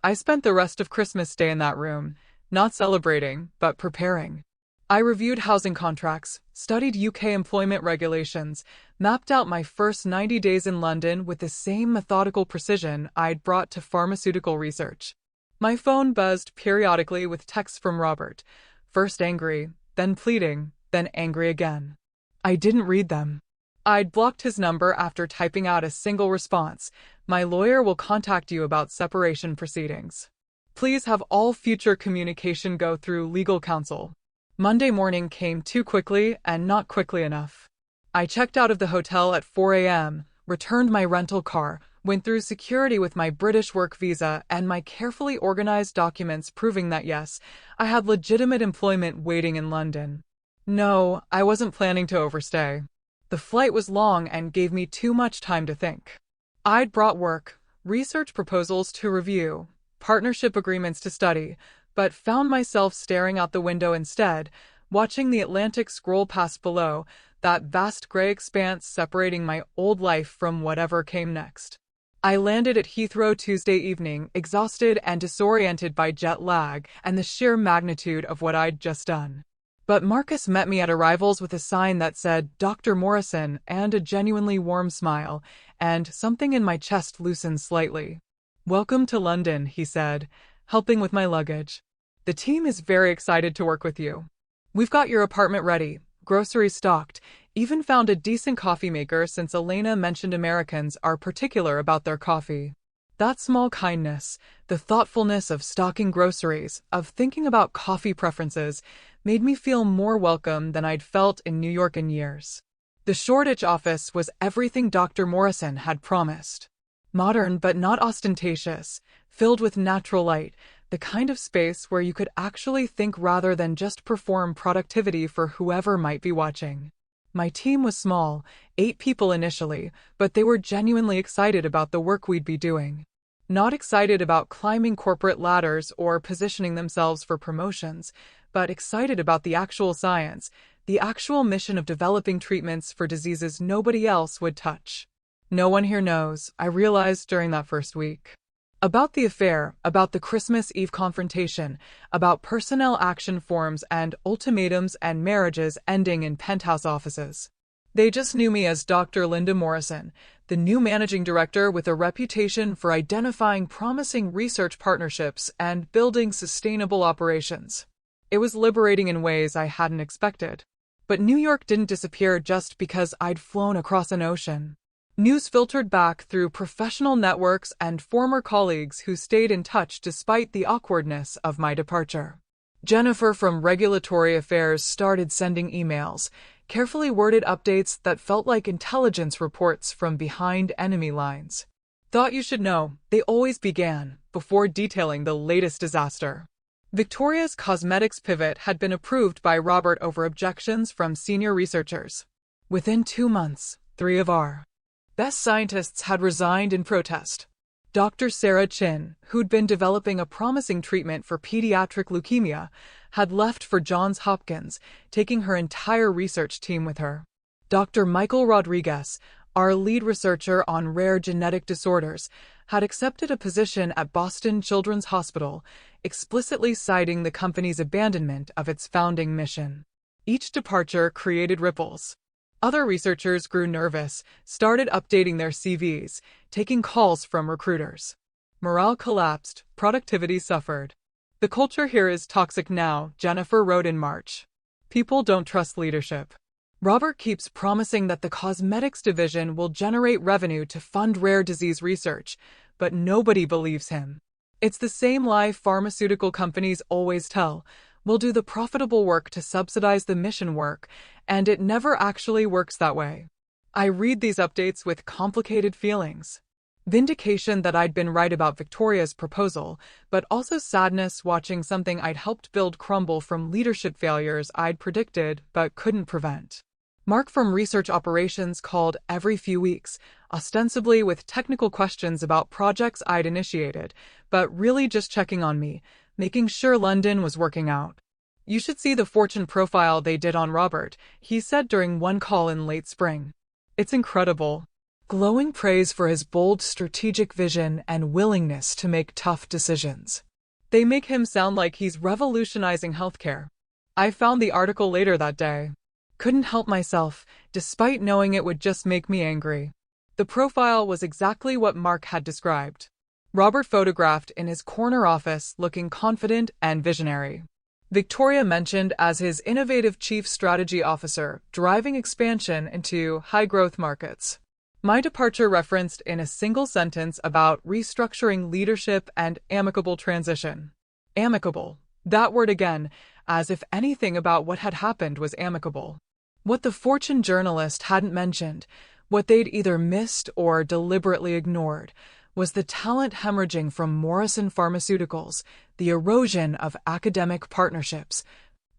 I spent the rest of Christmas Day in that room, not celebrating, but preparing. I reviewed housing contracts, studied UK employment regulations, mapped out my first 90 days in London with the same methodical precision I'd brought to pharmaceutical research. My phone buzzed periodically with texts from Robert, first angry, then pleading, then angry again. I didn't read them. I'd blocked his number after typing out a single response. My lawyer will contact you about separation proceedings. Please have all future communication go through legal counsel. Monday morning came too quickly and not quickly enough. I checked out of the hotel at 4 a.m., returned my rental car, went through security with my British work visa and my carefully organized documents proving that yes, I had legitimate employment waiting in London. No, I wasn't planning to overstay. The flight was long and gave me too much time to think. I'd brought work, research proposals to review, partnership agreements to study, but found myself staring out the window instead, watching the Atlantic scroll past below, that vast gray expanse separating my old life from whatever came next. I landed at Heathrow Tuesday evening, exhausted and disoriented by jet lag and the sheer magnitude of what I'd just done. But Marcus met me at arrivals with a sign that said Dr. Morrison and a genuinely warm smile, and something in my chest loosened slightly. Welcome to London, he said, helping with my luggage. The team is very excited to work with you. We've got your apartment ready, groceries stocked, even found a decent coffee maker since Elena mentioned Americans are particular about their coffee. That small kindness, the thoughtfulness of stocking groceries, of thinking about coffee preferences, made me feel more welcome than I'd felt in New York in years. The Shoreditch office was everything Dr. Morrison had promised. Modern but not ostentatious, filled with natural light, the kind of space where you could actually think rather than just perform productivity for whoever might be watching. My team was small, 8 people initially, but they were genuinely excited about the work we'd be doing. Not excited about climbing corporate ladders or positioning themselves for promotions, but excited about the actual science, the actual mission of developing treatments for diseases nobody else would touch. No one here knows, I realized during that first week. About the affair, about the Christmas Eve confrontation, about personnel action forms and ultimatums and marriages ending in penthouse offices. They just knew me as Dr. Linda Morrison, the new managing director with a reputation for identifying promising research partnerships and building sustainable operations. It was liberating in ways I hadn't expected. But New York didn't disappear just because I'd flown across an ocean. News filtered back through professional networks and former colleagues who stayed in touch despite the awkwardness of my departure. Jennifer from Regulatory Affairs started sending emails, carefully worded updates that felt like intelligence reports from behind enemy lines. Thought you should know, they always began, before detailing the latest disaster. Victoria's cosmetics pivot had been approved by Robert over objections from senior researchers. Within 2 months, 3 of our best scientists had resigned in protest. Dr. Sarah Chin, who'd been developing a promising treatment for pediatric leukemia, had left for Johns Hopkins, taking her entire research team with her. Dr. Michael Rodriguez, our lead researcher on rare genetic disorders, had accepted a position at Boston Children's Hospital, explicitly citing the company's abandonment of its founding mission. Each departure created ripples. Other researchers grew nervous, started updating their CVs, taking calls from recruiters. Morale collapsed, productivity suffered. "The culture here is toxic now," Jennifer wrote in March. "People don't trust leadership." Robert keeps promising that the cosmetics division will generate revenue to fund rare disease research, but nobody believes him. It's the same lie pharmaceutical companies always tell: we'll do the profitable work to subsidize the mission work, and it never actually works that way. I read these updates with complicated feelings. Vindication that I'd been right about Victoria's proposal, but also sadness watching something I'd helped build crumble from leadership failures I'd predicted but couldn't prevent. Mark from research operations called every few weeks, ostensibly with technical questions about projects I'd initiated, but really just checking on me, making sure London was working out. "You should see the Fortune profile they did on Robert," he said during one call in late spring. "It's incredible." Glowing praise for his bold strategic vision and willingness to make tough decisions. They make him sound like he's revolutionizing healthcare. I found the article later that day. Couldn't help myself, despite knowing it would just make me angry. The profile was exactly what Mark had described. Robert photographed in his corner office, looking confident and visionary. Victoria mentioned as his innovative chief strategy officer, driving expansion into high-growth markets. My departure referenced in a single sentence about restructuring leadership and amicable transition. Amicable. That word again, as if anything about what had happened was amicable. What the Fortune journalist hadn't mentioned, what they'd either missed or deliberately ignored, was the talent hemorrhaging from Morrison Pharmaceuticals, the erosion of academic partnerships,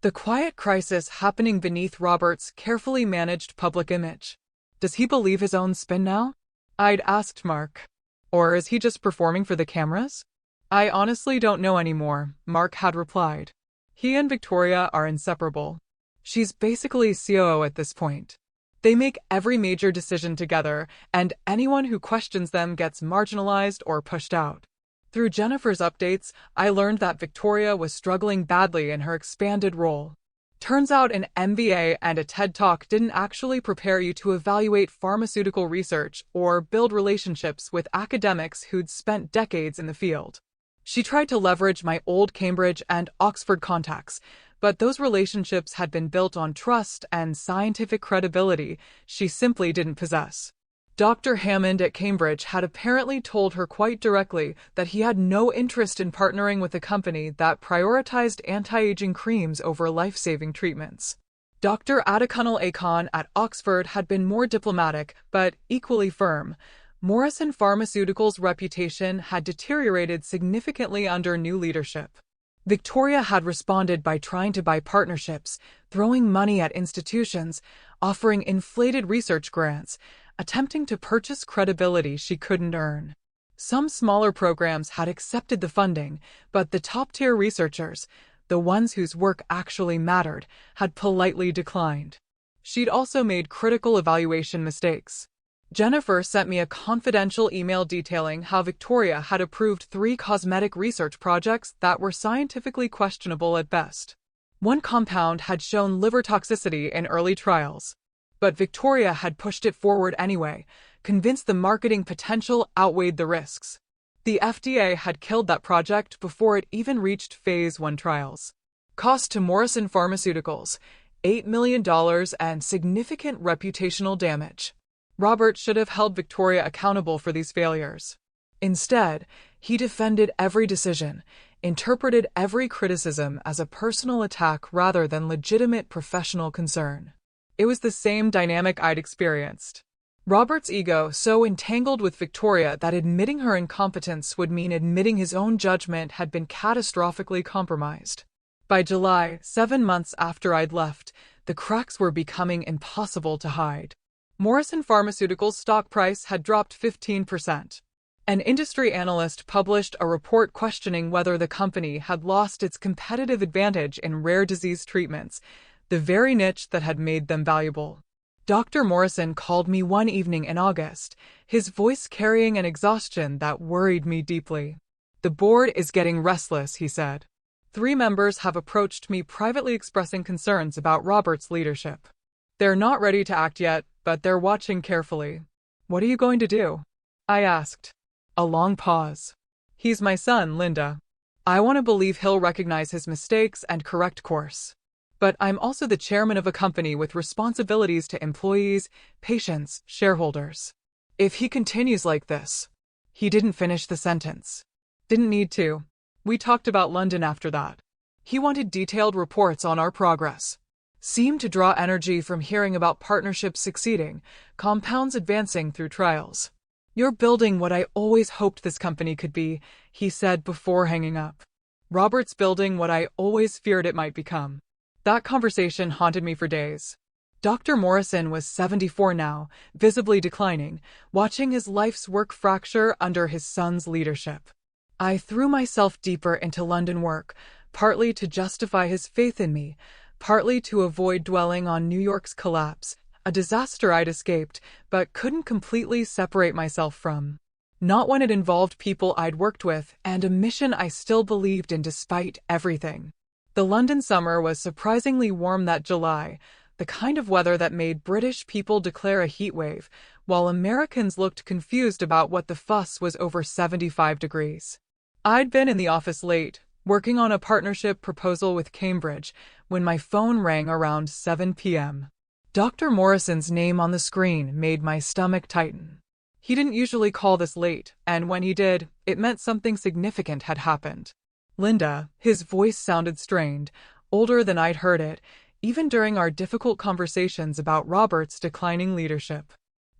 the quiet crisis happening beneath Robert's carefully managed public image. Does he believe his own spin now? I'd asked Mark. Or is he just performing for the cameras? I honestly don't know anymore, Mark had replied. He and Victoria are inseparable. She's basically COO at this point. They make every major decision together, and anyone who questions them gets marginalized or pushed out. Through Jennifer's updates, I learned that Victoria was struggling badly in her expanded role. Turns out an MBA and a TED Talk didn't actually prepare you to evaluate pharmaceutical research or build relationships with academics who'd spent decades in the field. She tried to leverage my old Cambridge and Oxford contacts, but those relationships had been built on trust and scientific credibility she simply didn't possess. Dr. Hammond at Cambridge had apparently told her quite directly that he had no interest in partnering with a company that prioritized anti-aging creams over life-saving treatments. Dr. Adekunle Akon at Oxford had been more diplomatic, but equally firm. Morrison Pharmaceuticals' reputation had deteriorated significantly under new leadership. Victoria had responded by trying to buy partnerships, throwing money at institutions, offering inflated research grants, attempting to purchase credibility she couldn't earn. Some smaller programs had accepted the funding, but the top-tier researchers, the ones whose work actually mattered, had politely declined. She'd also made critical evaluation mistakes. Jennifer sent me a confidential email detailing how Victoria had approved 3 cosmetic research projects that were scientifically questionable at best. One compound had shown liver toxicity in early trials, but Victoria had pushed it forward anyway, convinced the marketing potential outweighed the risks. The FDA had killed that project before it even reached phase 1 trials. Cost to Morrison Pharmaceuticals, $8 million and significant reputational damage. Robert should have held Victoria accountable for these failures. Instead, he defended every decision, interpreted every criticism as a personal attack rather than legitimate professional concern. It was the same dynamic I'd experienced. Robert's ego so entangled with Victoria that admitting her incompetence would mean admitting his own judgment had been catastrophically compromised. By July, 7 months after I'd left, the cracks were becoming impossible to hide. Morrison Pharmaceuticals' stock price had dropped 15%. An industry analyst published a report questioning whether the company had lost its competitive advantage in rare disease treatments, the very niche that had made them valuable. Dr. Morrison called me one evening in August, his voice carrying an exhaustion that worried me deeply. "The board is getting restless," he said. "3 members have approached me privately expressing concerns about Robert's leadership. They're not ready to act yet, but they're watching carefully." "What are you going to do?" I asked. A long pause. "He's my son, Linda. I want to believe he'll recognize his mistakes and correct course. But I'm also the chairman of a company with responsibilities to employees, patients, shareholders. If he continues like this..." He didn't finish the sentence. Didn't need to. We talked about London after that. He wanted detailed reports on our progress. Seemed to draw energy from hearing about partnerships succeeding, compounds advancing through trials. "You're building what I always hoped this company could be," he said before hanging up. "Robert's building what I always feared it might become." That conversation haunted me for days. Dr. Morrison was 74 now, visibly declining, watching his life's work fracture under his son's leadership. I threw myself deeper into London work, partly to justify his faith in me, partly to avoid dwelling on New York's collapse, a disaster I'd escaped, but couldn't completely separate myself from. Not when it involved people I'd worked with and a mission I still believed in despite everything. The London summer was surprisingly warm that July, the kind of weather that made British people declare a heat wave, while Americans looked confused about what the fuss was over 75 degrees. I'd been in the office late, working on a partnership proposal with Cambridge, when my phone rang around 7 p.m. Dr. Morrison's name on the screen made my stomach tighten. He didn't usually call this late, and when he did, it meant something significant had happened. "Linda," his voice sounded strained, older than I'd heard it, even during our difficult conversations about Robert's declining leadership.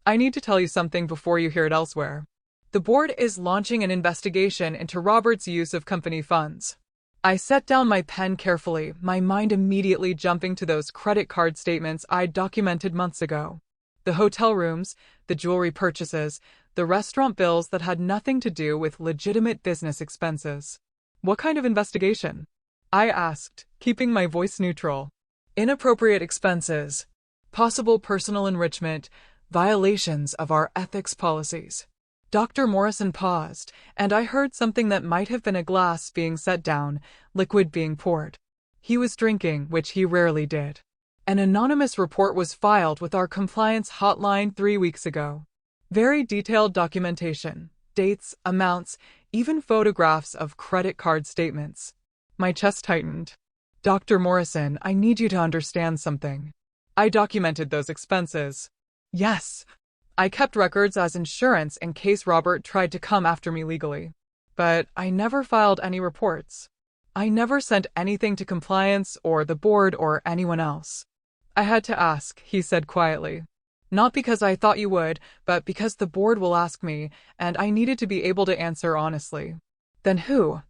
"I need to tell you something before you hear it elsewhere. The board is launching an investigation into Robert's use of company funds." I set down my pen carefully, my mind immediately jumping to those credit card statements I'd documented months ago. The hotel rooms, the jewelry purchases, the restaurant bills that had nothing to do with legitimate business expenses. "What kind of investigation?" I asked, keeping my voice neutral. "Inappropriate expenses, possible personal enrichment, violations of our ethics policies." Dr. Morrison paused, and I heard something that might have been a glass being set down, liquid being poured. He was drinking, which he rarely did. "An anonymous report was filed with our compliance hotline 3 weeks ago. Very detailed documentation, dates, amounts, even photographs of credit card statements." My chest tightened. "Dr. Morrison, I need you to understand something. I documented those expenses." "Yes. I kept records as insurance in case Robert tried to come after me legally. But I never filed any reports. I never sent anything to compliance or the board or anyone else." "I had to ask," he said quietly. "Not because I thought you would, but because the board will ask me, and I needed to be able to answer honestly." Then who?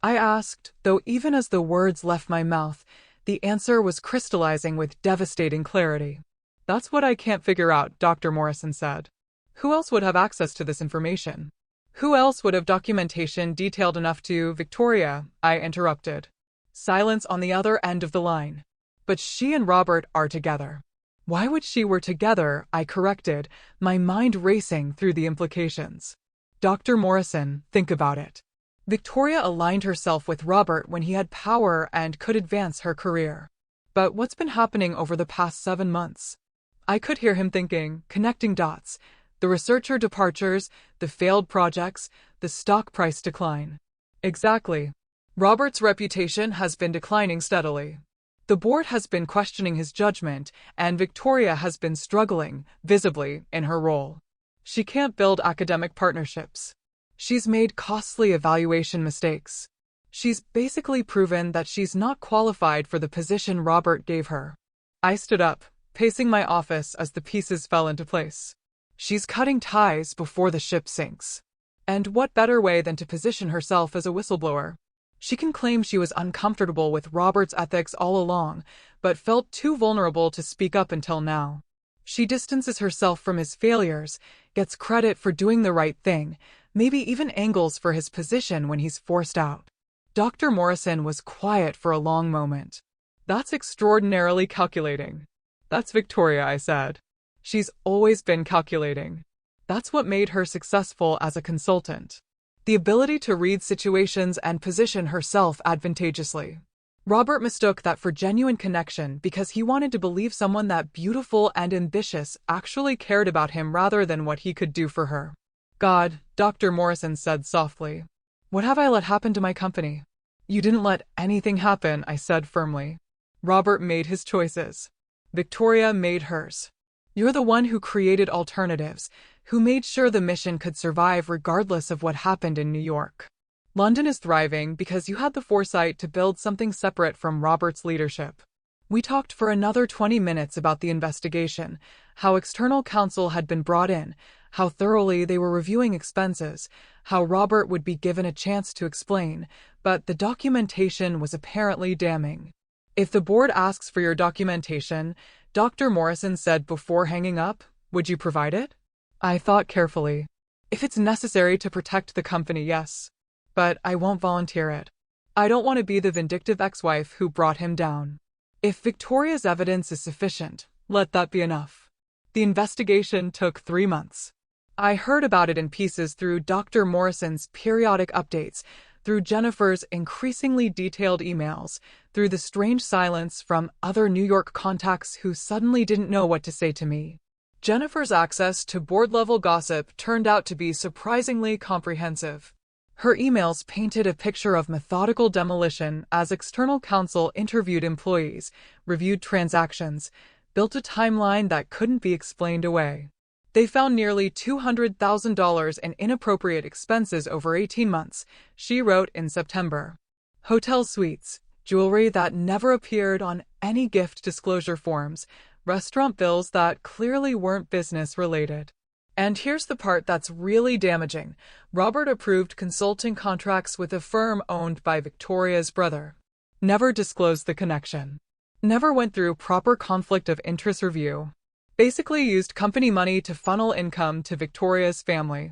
I asked, though even as the words left my mouth, the answer was crystallizing with devastating clarity. "That's what I can't figure out," Dr. Morrison said. "Who else would have access to this information? Who else would have documentation detailed enough to..." "Victoria," I interrupted. Silence on the other end of the line. "But she and Robert are together." "Why would she were together?" I corrected, my mind racing through the implications. "Dr. Morrison, think about it. Victoria aligned herself with Robert when he had power and could advance her career. But what's been happening over the past 7 months? I could hear him thinking, connecting dots. The researcher departures, the failed projects, the stock price decline. Exactly. Robert's reputation has been declining steadily. The board has been questioning his judgment, and Victoria has been struggling, visibly, in her role. She can't build academic partnerships. She's made costly evaluation mistakes. She's basically proven that she's not qualified for the position Robert gave her." I stood up, pacing my office as the pieces fell into place. She's cutting ties before the ship sinks. And what better way than to position herself as a whistleblower? She can claim she was uncomfortable with Robert's ethics all along, but felt too vulnerable to speak up until now. She distances herself from his failures, gets credit for doing the right thing, maybe even angles for his position when he's forced out. Dr. Morrison was quiet for a long moment. That's extraordinarily calculating. That's Victoria, I said. She's always been calculating. That's what made her successful as a consultant. The ability to read situations and position herself advantageously. Robert mistook that for genuine connection because he wanted to believe someone that beautiful and ambitious actually cared about him rather than what he could do for her. God, Dr. Morrison said softly. What have I let happen to my company? You didn't let anything happen, I said firmly. Robert made his choices. Victoria made hers. You're the one who created alternatives, who made sure the mission could survive regardless of what happened in New York. London is thriving because you had the foresight to build something separate from Robert's leadership. We talked for another 20 minutes about the investigation, how external counsel had been brought in, how thoroughly they were reviewing expenses, how Robert would be given a chance to explain, but the documentation was apparently damning. If the board asks for your documentation, Dr. Morrison said before hanging up, would you provide it? I thought carefully. If it's necessary to protect the company, yes. But I won't volunteer it. I don't want to be the vindictive ex-wife who brought him down. If Victoria's evidence is sufficient, let that be enough. The investigation took 3 months. I heard about it in pieces through Dr. Morrison's periodic updates, through Jennifer's increasingly detailed emails, through the strange silence from other New York contacts who suddenly didn't know what to say to me. Jennifer's access to board-level gossip turned out to be surprisingly comprehensive. Her emails painted a picture of methodical demolition as external counsel interviewed employees, reviewed transactions, built a timeline that couldn't be explained away. They found nearly $200,000 in inappropriate expenses over 18 months, she wrote in September. Hotel suites, jewelry that never appeared on any gift disclosure forms, restaurant bills that clearly weren't business-related. And here's the part that's really damaging. Robert approved consulting contracts with a firm owned by Victoria's brother. Never disclosed the connection. Never went through proper conflict of interest review. Basically used company money to funnel income to Victoria's family.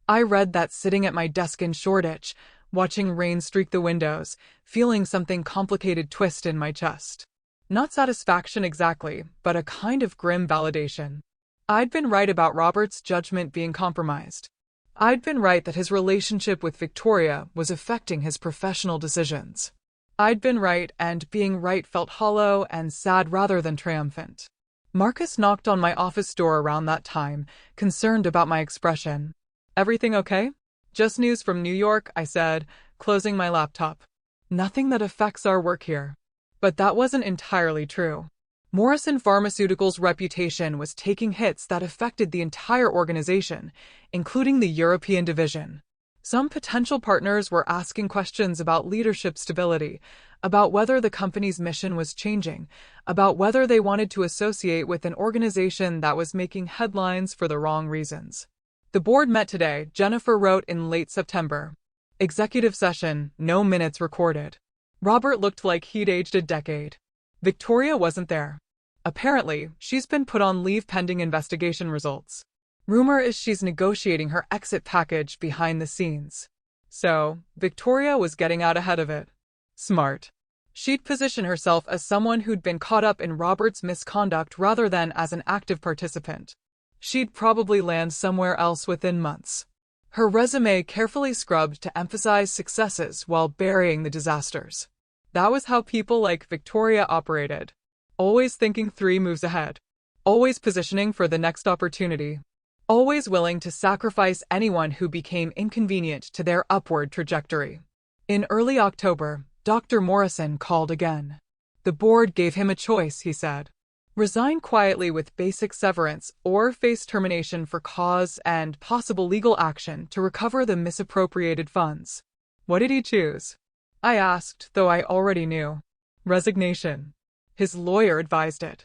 I read that sitting at my desk in Shoreditch, watching rain streak the windows, feeling something complicated twist in my chest. Not satisfaction exactly, but a kind of grim validation. I'd been right about Robert's judgment being compromised. I'd been right that his relationship with Victoria was affecting his professional decisions. I'd been right, and being right felt hollow and sad rather than triumphant. Marcus knocked on my office door around that time, concerned about my expression. Everything okay? Just news from New York, I said, closing my laptop. Nothing that affects our work here. But that wasn't entirely true. Morrison Pharmaceuticals' reputation was taking hits that affected the entire organization, including the European division. Some potential partners were asking questions about leadership stability, about whether the company's mission was changing, about whether they wanted to associate with an organization that was making headlines for the wrong reasons. The board met today, Jennifer wrote in late September. Executive session, no minutes recorded. Robert looked like he'd aged a decade. Victoria wasn't there. Apparently, she's been put on leave pending investigation results. Rumor is she's negotiating her exit package behind the scenes. So, Victoria was getting out ahead of it. Smart. She'd position herself as someone who'd been caught up in Robert's misconduct rather than as an active participant. She'd probably land somewhere else within months. Her resume carefully scrubbed to emphasize successes while burying the disasters. That was how people like Victoria operated. Always thinking 3 moves ahead. Always positioning for the next opportunity. Always willing to sacrifice anyone who became inconvenient to their upward trajectory. In early October, Dr. Morrison called again. The board gave him a choice, he said. Resign quietly with basic severance or face termination for cause and possible legal action to recover the misappropriated funds. What did he choose? I asked, though I already knew. Resignation. His lawyer advised it.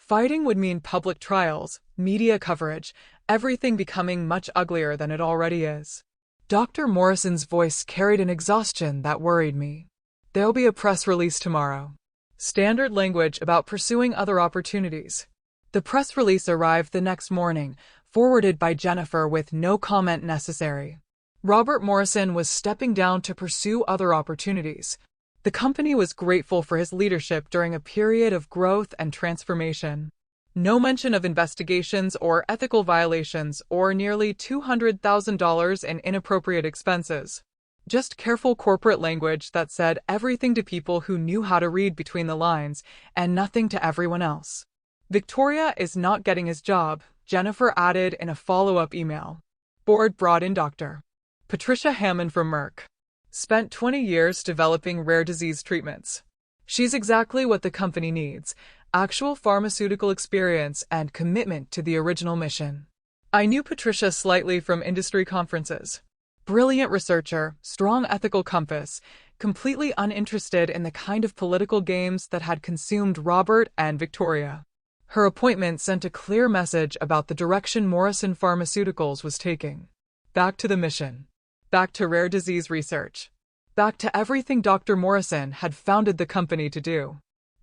Fighting would mean public trials, media coverage, everything becoming much uglier than it already is. Dr. Morrison's voice carried an exhaustion that worried me. There'll be a press release tomorrow. Standard language about pursuing other opportunities. The press release arrived the next morning, forwarded by Jennifer with no comment necessary. Robert Morrison was stepping down to pursue other opportunities. The company was grateful for his leadership during a period of growth and transformation. No mention of investigations or ethical violations or nearly $200,000 in inappropriate expenses. Just careful corporate language that said everything to people who knew how to read between the lines and nothing to everyone else. Victoria is not getting his job, Jennifer added in a follow-up email. Board brought in Dr. Patricia Hammond from Merck. Spent 20 years developing rare disease treatments. She's exactly what the company needs, actual pharmaceutical experience and commitment to the original mission. I knew Patricia slightly from industry conferences. Brilliant researcher, strong ethical compass, completely uninterested in the kind of political games that had consumed Robert and Victoria. Her appointment sent a clear message about the direction Morrison Pharmaceuticals was taking. Back to the mission. Back to rare disease research. Back to everything Dr. Morrison had founded the company to do.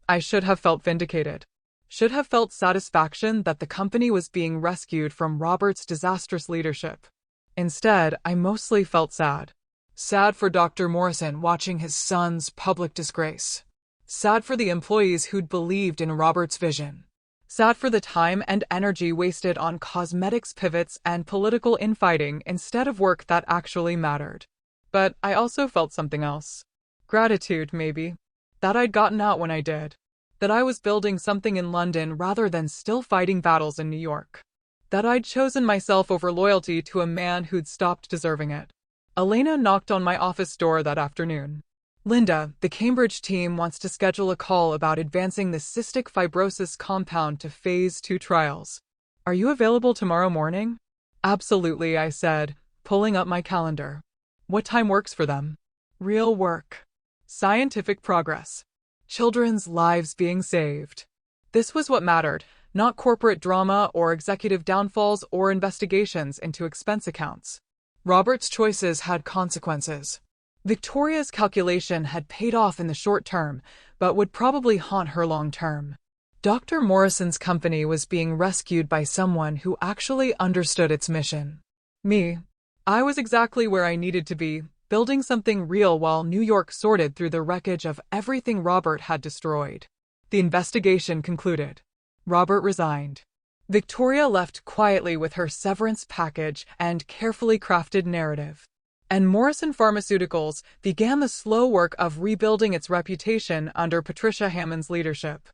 I should have felt vindicated. Should have felt satisfaction that the company was being rescued from Robert's disastrous leadership. Instead, I mostly felt sad. Sad for Dr. Morrison watching his son's public disgrace. Sad for the employees who'd believed in Robert's vision. Sad for the time and energy wasted on cosmetics pivots and political infighting instead of work that actually mattered. But I also felt something else. Gratitude, maybe. That I'd gotten out when I did. That I was building something in London rather than still fighting battles in New York. That I'd chosen myself over loyalty to a man who'd stopped deserving it. Elena knocked on my office door that afternoon. Linda, the Cambridge team wants to schedule a call about advancing the cystic fibrosis compound to phase 2 trials. Are you available tomorrow morning? Absolutely, I said, pulling up my calendar. What time works for them? Real work. Scientific progress. Children's lives being saved. This was what mattered, not corporate drama or executive downfalls or investigations into expense accounts. Robert's choices had consequences. Victoria's calculation had paid off in the short term, but would probably haunt her long term. Dr. Morrison's company was being rescued by someone who actually understood its mission. Me. I was exactly where I needed to be, building something real while New York sorted through the wreckage of everything Robert had destroyed. The investigation concluded. Robert resigned. Victoria left quietly with her severance package and carefully crafted narrative. And Morrison Pharmaceuticals began the slow work of rebuilding its reputation under Patricia Hammond's leadership.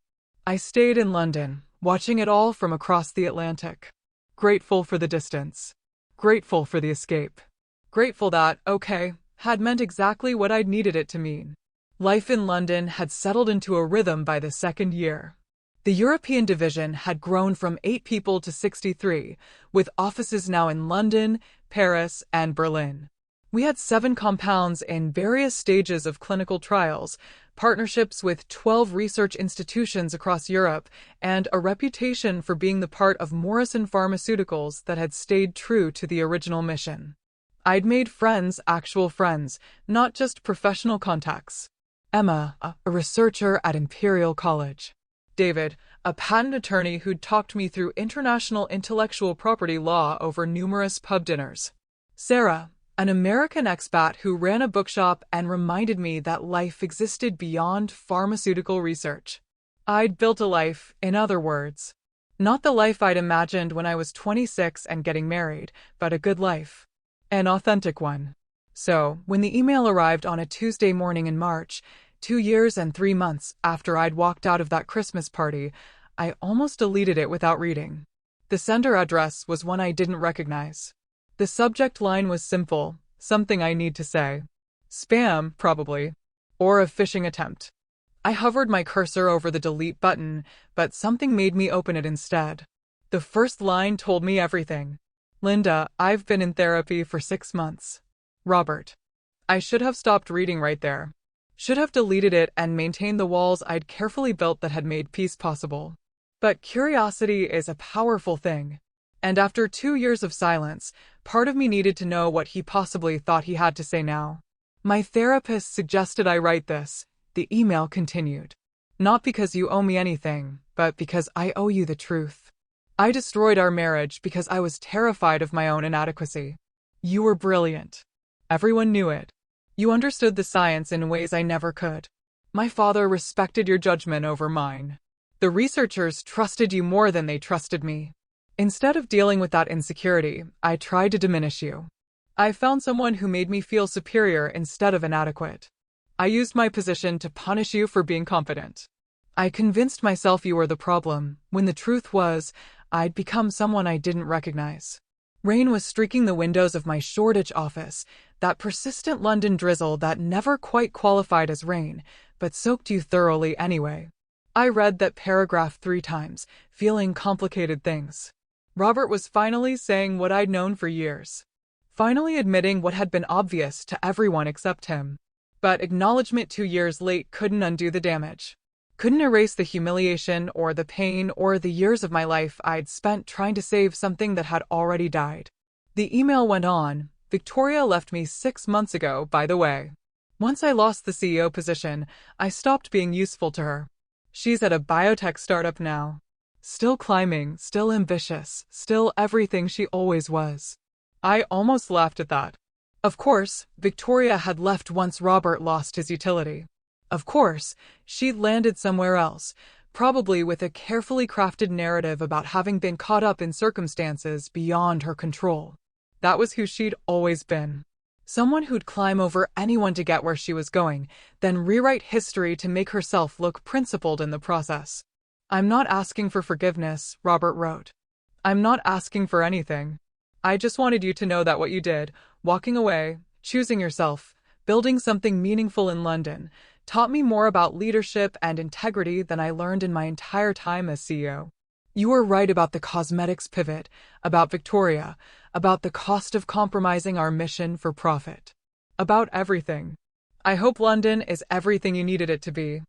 I stayed in London, watching it all from across the Atlantic. Grateful for the distance. Grateful for the escape. Grateful that, okay, had meant exactly what I'd needed it to mean. Life in London had settled into a rhythm by the second year. The European division had grown from 8 people to 63, with offices now in London, Paris, and Berlin. We had 7 compounds in various stages of clinical trials, partnerships with 12 research institutions across Europe, and a reputation for being the part of Morrison Pharmaceuticals that had stayed true to the original mission. I'd made friends, actual friends, not just professional contacts. Emma, a researcher at Imperial College. David, a patent attorney who'd talked me through international intellectual property law over numerous pub dinners. Sarah, an American expat who ran a bookshop and reminded me that life existed beyond pharmaceutical research. I'd built a life, in other words. Not the life I'd imagined when I was 26 and getting married, but a good life. An authentic one. So, when the email arrived on a Tuesday morning in March, 2 years and 3 months after I'd walked out of that Christmas party, I almost deleted it without reading. The sender address was one I didn't recognize. The subject line was simple, something I need to say. Spam, probably. Or a phishing attempt. I hovered my cursor over the delete button, but something made me open it instead. The first line told me everything. Linda, I've been in therapy for 6 months. Robert. I should have stopped reading right there. Should have deleted it and maintained the walls I'd carefully built that had made peace possible. But curiosity is a powerful thing. And after 2 years of silence, part of me needed to know what he possibly thought he had to say now. My therapist suggested I write this, the email continued. Not because you owe me anything, but because I owe you the truth. I destroyed our marriage because I was terrified of my own inadequacy. You were brilliant. Everyone knew it. You understood the science in ways I never could. My father respected your judgment over mine. The researchers trusted you more than they trusted me. Instead of dealing with that insecurity, I tried to diminish you. I found someone who made me feel superior instead of inadequate. I used my position to punish you for being confident. I convinced myself you were the problem, when the truth was, I'd become someone I didn't recognize. Rain was streaking the windows of my Shoreditch office, that persistent London drizzle that never quite qualified as rain, but soaked you thoroughly anyway. I read that paragraph 3 times, feeling complicated things. Robert was finally saying what I'd known for years. Finally admitting what had been obvious to everyone except him. But acknowledgement 2 years late couldn't undo the damage. Couldn't erase the humiliation or the pain or the years of my life I'd spent trying to save something that had already died. The email went on. Victoria left me 6 months ago, by the way. Once I lost the CEO position, I stopped being useful to her. She's at a biotech startup now. Still climbing, still ambitious, still everything she always was. I almost laughed at that. Of course, Victoria had left once Robert lost his utility. Of course, she'd landed somewhere else, probably with a carefully crafted narrative about having been caught up in circumstances beyond her control. That was who she'd always been. Someone who'd climb over anyone to get where she was going, then rewrite history to make herself look principled in the process. I'm not asking for forgiveness, Robert wrote. I'm not asking for anything. I just wanted you to know that what you did, walking away, choosing yourself, building something meaningful in London, taught me more about leadership and integrity than I learned in my entire time as CEO. You were right about the cosmetics pivot, about Victoria, about the cost of compromising our mission for profit. About everything. I hope London is everything you needed it to be.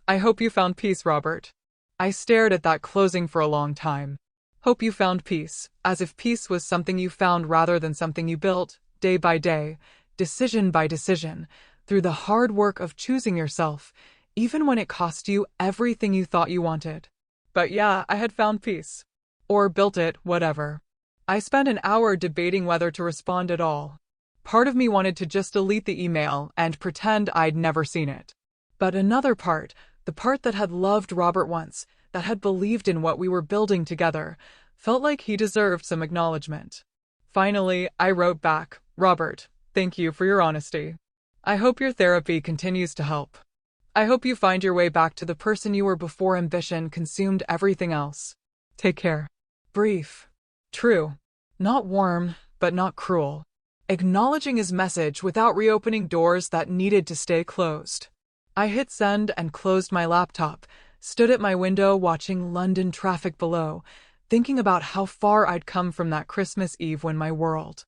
I hope you found peace, Robert. I stared at that closing for a long time. Hope you found peace, as if peace was something you found rather than something you built, day by day, decision by decision, through the hard work of choosing yourself, even when it cost you everything you thought you wanted. But yeah, I had found peace. Or built it, whatever. I spent an hour debating whether to respond at all. Part of me wanted to just delete the email and pretend I'd never seen it. But another part, the part that had loved Robert once, that had believed in what we were building together, felt like he deserved some acknowledgement. Finally, I wrote back, Robert, thank you for your honesty. I hope your therapy continues to help. I hope you find your way back to the person you were before ambition consumed everything else. Take care. Brief. True. Not warm, but not cruel. Acknowledging his message without reopening doors that needed to stay closed. I hit send and closed my laptop, stood at my window watching London traffic below, thinking about how far I'd come from that Christmas Eve when my world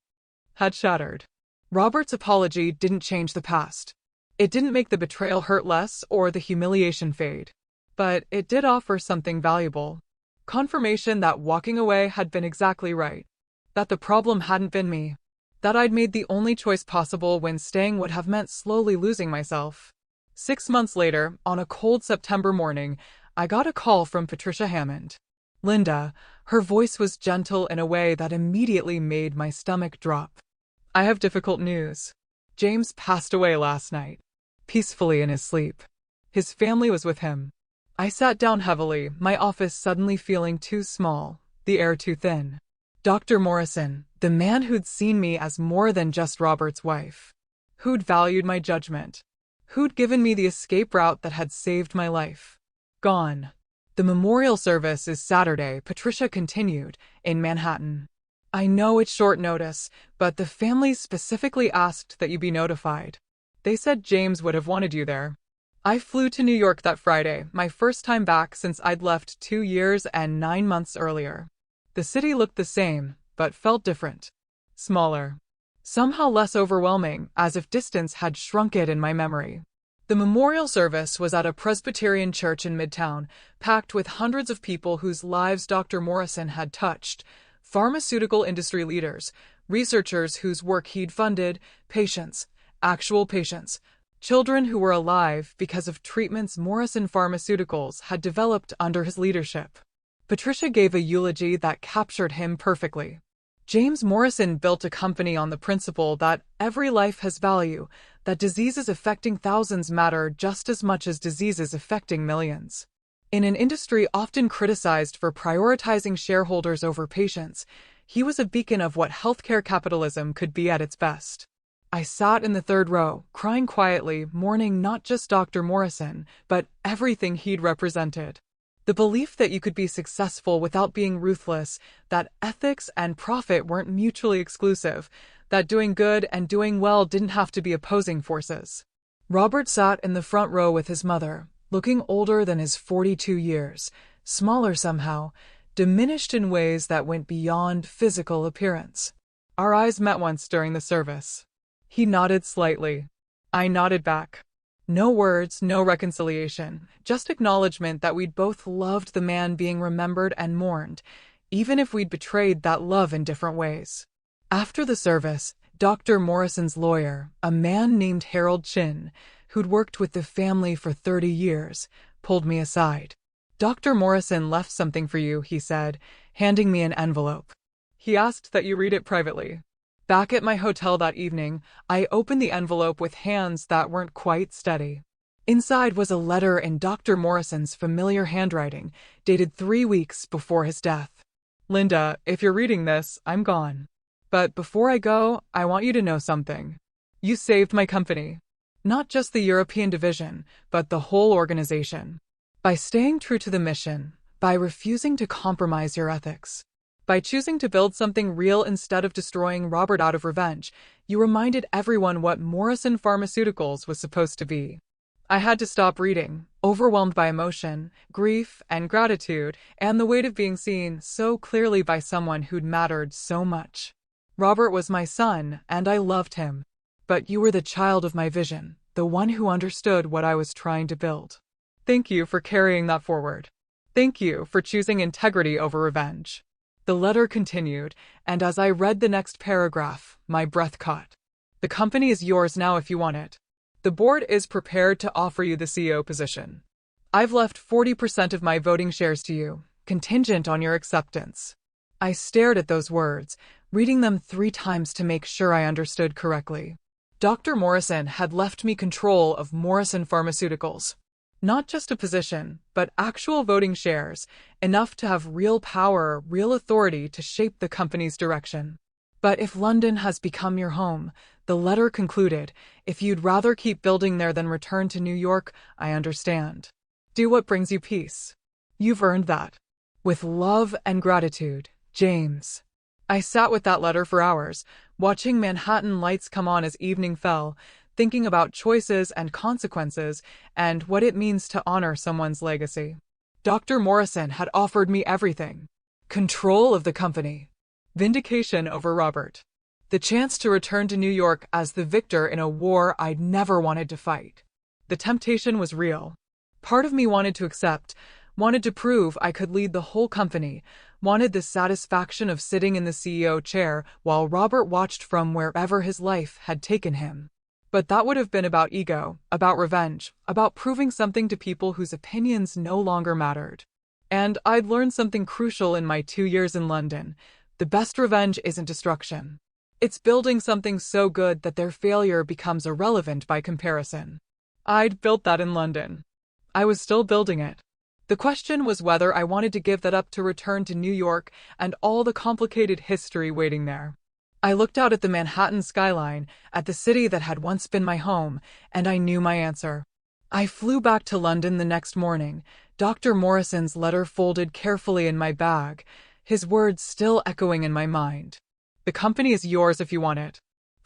had shattered. Robert's apology didn't change the past. It didn't make the betrayal hurt less or the humiliation fade. But it did offer something valuable. Confirmation that walking away had been exactly right. That the problem hadn't been me. That I'd made the only choice possible when staying would have meant slowly losing myself. 6 months later, on a cold September morning, I got a call from Patricia Hammond. Linda, her voice was gentle in a way that immediately made my stomach drop. I have difficult news. James passed away last night, peacefully in his sleep. His family was with him. I sat down heavily, my office suddenly feeling too small, the air too thin. Dr. Morrison, the man who'd seen me as more than just Robert's wife. Who'd valued my judgment. Who'd given me the escape route that had saved my life. Gone. The memorial service is Saturday, Patricia continued, in Manhattan. I know it's short notice, but the family specifically asked that you be notified. They said James would have wanted you there. I flew to New York that Friday, my first time back since I'd left 2 years and 9 months earlier. The city looked the same, but felt different. Smaller. Somehow less overwhelming, as if distance had shrunk it in my memory. The memorial service was at a Presbyterian church in Midtown, packed with hundreds of people whose lives Dr. Morrison had touched, pharmaceutical industry leaders, researchers whose work he'd funded, patients, actual patients, children who were alive because of treatments Morrison Pharmaceuticals had developed under his leadership. Patricia gave a eulogy that captured him perfectly. James Morrison built a company on the principle that every life has value, that diseases affecting thousands matter just as much as diseases affecting millions. In an industry often criticized for prioritizing shareholders over patients, he was a beacon of what healthcare capitalism could be at its best. I sat in the third row, crying quietly, mourning not just Dr. Morrison, but everything he'd represented. The belief that you could be successful without being ruthless, that ethics and profit weren't mutually exclusive, that doing good and doing well didn't have to be opposing forces. Robert sat in the front row with his mother, looking older than his 42 years, smaller somehow, diminished in ways that went beyond physical appearance. Our eyes met once during the service. He nodded slightly. I nodded back. No words, no reconciliation, just acknowledgement that we'd both loved the man being remembered and mourned, even if we'd betrayed that love in different ways. After the service, Dr. Morrison's lawyer, a man named Harold Chin, who'd worked with the family for 30 years, pulled me aside. Dr. Morrison left something for you, he said, handing me an envelope. He asked that you read it privately. Back at my hotel that evening, I opened the envelope with hands that weren't quite steady. Inside was a letter in Dr. Morrison's familiar handwriting, dated 3 weeks before his death. Linda, if you're reading this, I'm gone. But before I go, I want you to know something. You saved my company. Not just the European division, but the whole organization. By staying true to the mission, by refusing to compromise your ethics. By choosing to build something real instead of destroying Robert out of revenge, you reminded everyone what Morrison Pharmaceuticals was supposed to be. I had to stop reading, overwhelmed by emotion, grief, and gratitude, and the weight of being seen so clearly by someone who'd mattered so much. Robert was my son, and I loved him. But you were the child of my vision, the one who understood what I was trying to build. Thank you for carrying that forward. Thank you for choosing integrity over revenge. The letter continued, and as I read the next paragraph, my breath caught. The company is yours now if you want it. The board is prepared to offer you the CEO position. I've left 40% of my voting shares to you, contingent on your acceptance. I stared at those words, reading them 3 times to make sure I understood correctly. Dr. Morrison had left me control of Morrison Pharmaceuticals. Not just a position, but actual voting shares, enough to have real power, real authority to shape the company's direction. But if London has become your home, the letter concluded, if you'd rather keep building there than return to New York, I understand. Do what brings you peace. You've earned that. With love and gratitude, James. I sat with that letter for hours, watching Manhattan lights come on as evening fell, thinking about choices and consequences and what it means to honor someone's legacy. Dr. Morrison had offered me everything. Control of the company. Vindication over Robert. The chance to return to New York as the victor in a war I'd never wanted to fight. The temptation was real. Part of me wanted to accept, wanted to prove I could lead the whole company, wanted the satisfaction of sitting in the CEO chair while Robert watched from wherever his life had taken him. But that would have been about ego, about revenge, about proving something to people whose opinions no longer mattered. And I'd learned something crucial in my 2 years in London. The best revenge isn't destruction. It's building something so good that their failure becomes irrelevant by comparison. I'd built that in London. I was still building it. The question was whether I wanted to give that up to return to New York and all the complicated history waiting there. I looked out at the Manhattan skyline, at the city that had once been my home, and I knew my answer. I flew back to London the next morning, Dr. Morrison's letter folded carefully in my bag, his words still echoing in my mind. The company is yours if you want it.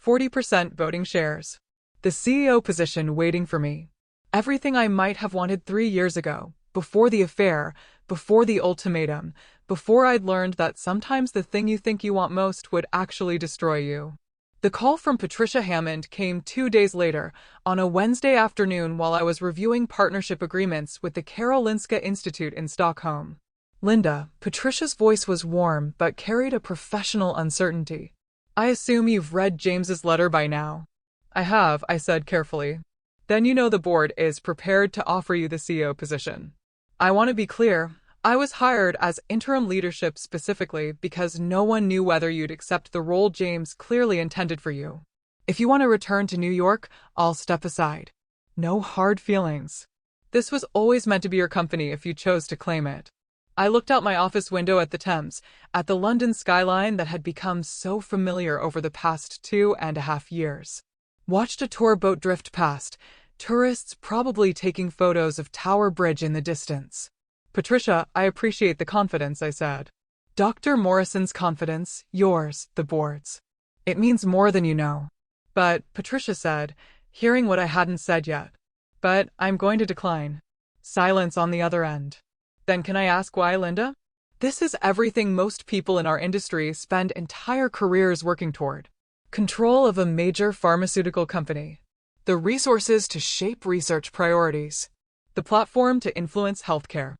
40% voting shares. The CEO position waiting for me. Everything I might have wanted 3 years ago, before the affair, before the ultimatum, before I'd learned that sometimes the thing you think you want most would actually destroy you. The call from Patricia Hammond came 2 days later, on a Wednesday afternoon while I was reviewing partnership agreements with the Karolinska Institute in Stockholm. Linda, Patricia's voice was warm but carried a professional uncertainty. I assume you've read James's letter by now. I have, I said carefully. Then you know the board is prepared to offer you the CEO position. I want to be clear. I was hired as interim leadership specifically because no one knew whether you'd accept the role James clearly intended for you. If you want to return to New York, I'll step aside. No hard feelings. This was always meant to be your company if you chose to claim it. I looked out my office window at the Thames, at the London skyline that had become so familiar over the past 2.5 years. Watched a tour boat drift past, tourists probably taking photos of Tower Bridge in the distance. Patricia, I appreciate the confidence, I said. Dr. Morrison's confidence, yours, the board's. It means more than you know. But, Patricia said, hearing what I hadn't said yet. But I'm going to decline. Silence on the other end. Then can I ask why, Linda? This is everything most people in our industry spend entire careers working toward. Control of a major pharmaceutical company. The resources to shape research priorities. The platform to influence healthcare.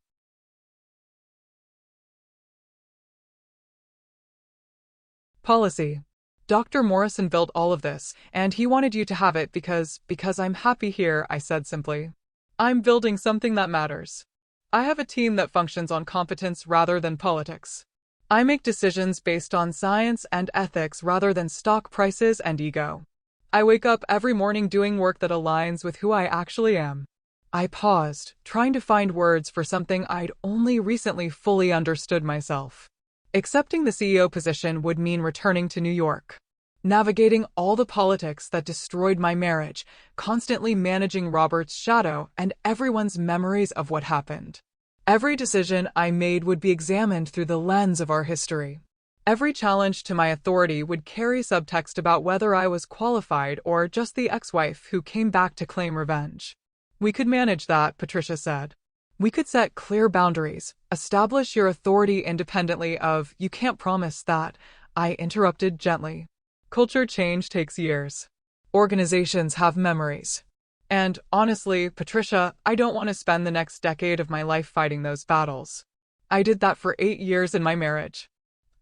Policy. Dr. Morrison built all of this, and he wanted you to have it because I'm happy here, I said simply. I'm building something that matters. I have a team that functions on competence rather than politics. I make decisions based on science and ethics rather than stock prices and ego. I wake up every morning doing work that aligns with who I actually am. I paused, trying to find words for something I'd only recently fully understood myself. Accepting the CEO position would mean returning to New York. Navigating all the politics that destroyed my marriage, constantly managing Robert's shadow and everyone's memories of what happened. Every decision I made would be examined through the lens of our history. Every challenge to my authority would carry subtext about whether I was qualified or just the ex-wife who came back to claim revenge. We could manage that, Patricia said. We could set clear boundaries, establish your authority independently of, you can't promise that, I interrupted gently. Culture change takes years. Organizations have memories. And, honestly, Patricia, I don't want to spend the next decade of my life fighting those battles. I did that for 8 years in my marriage.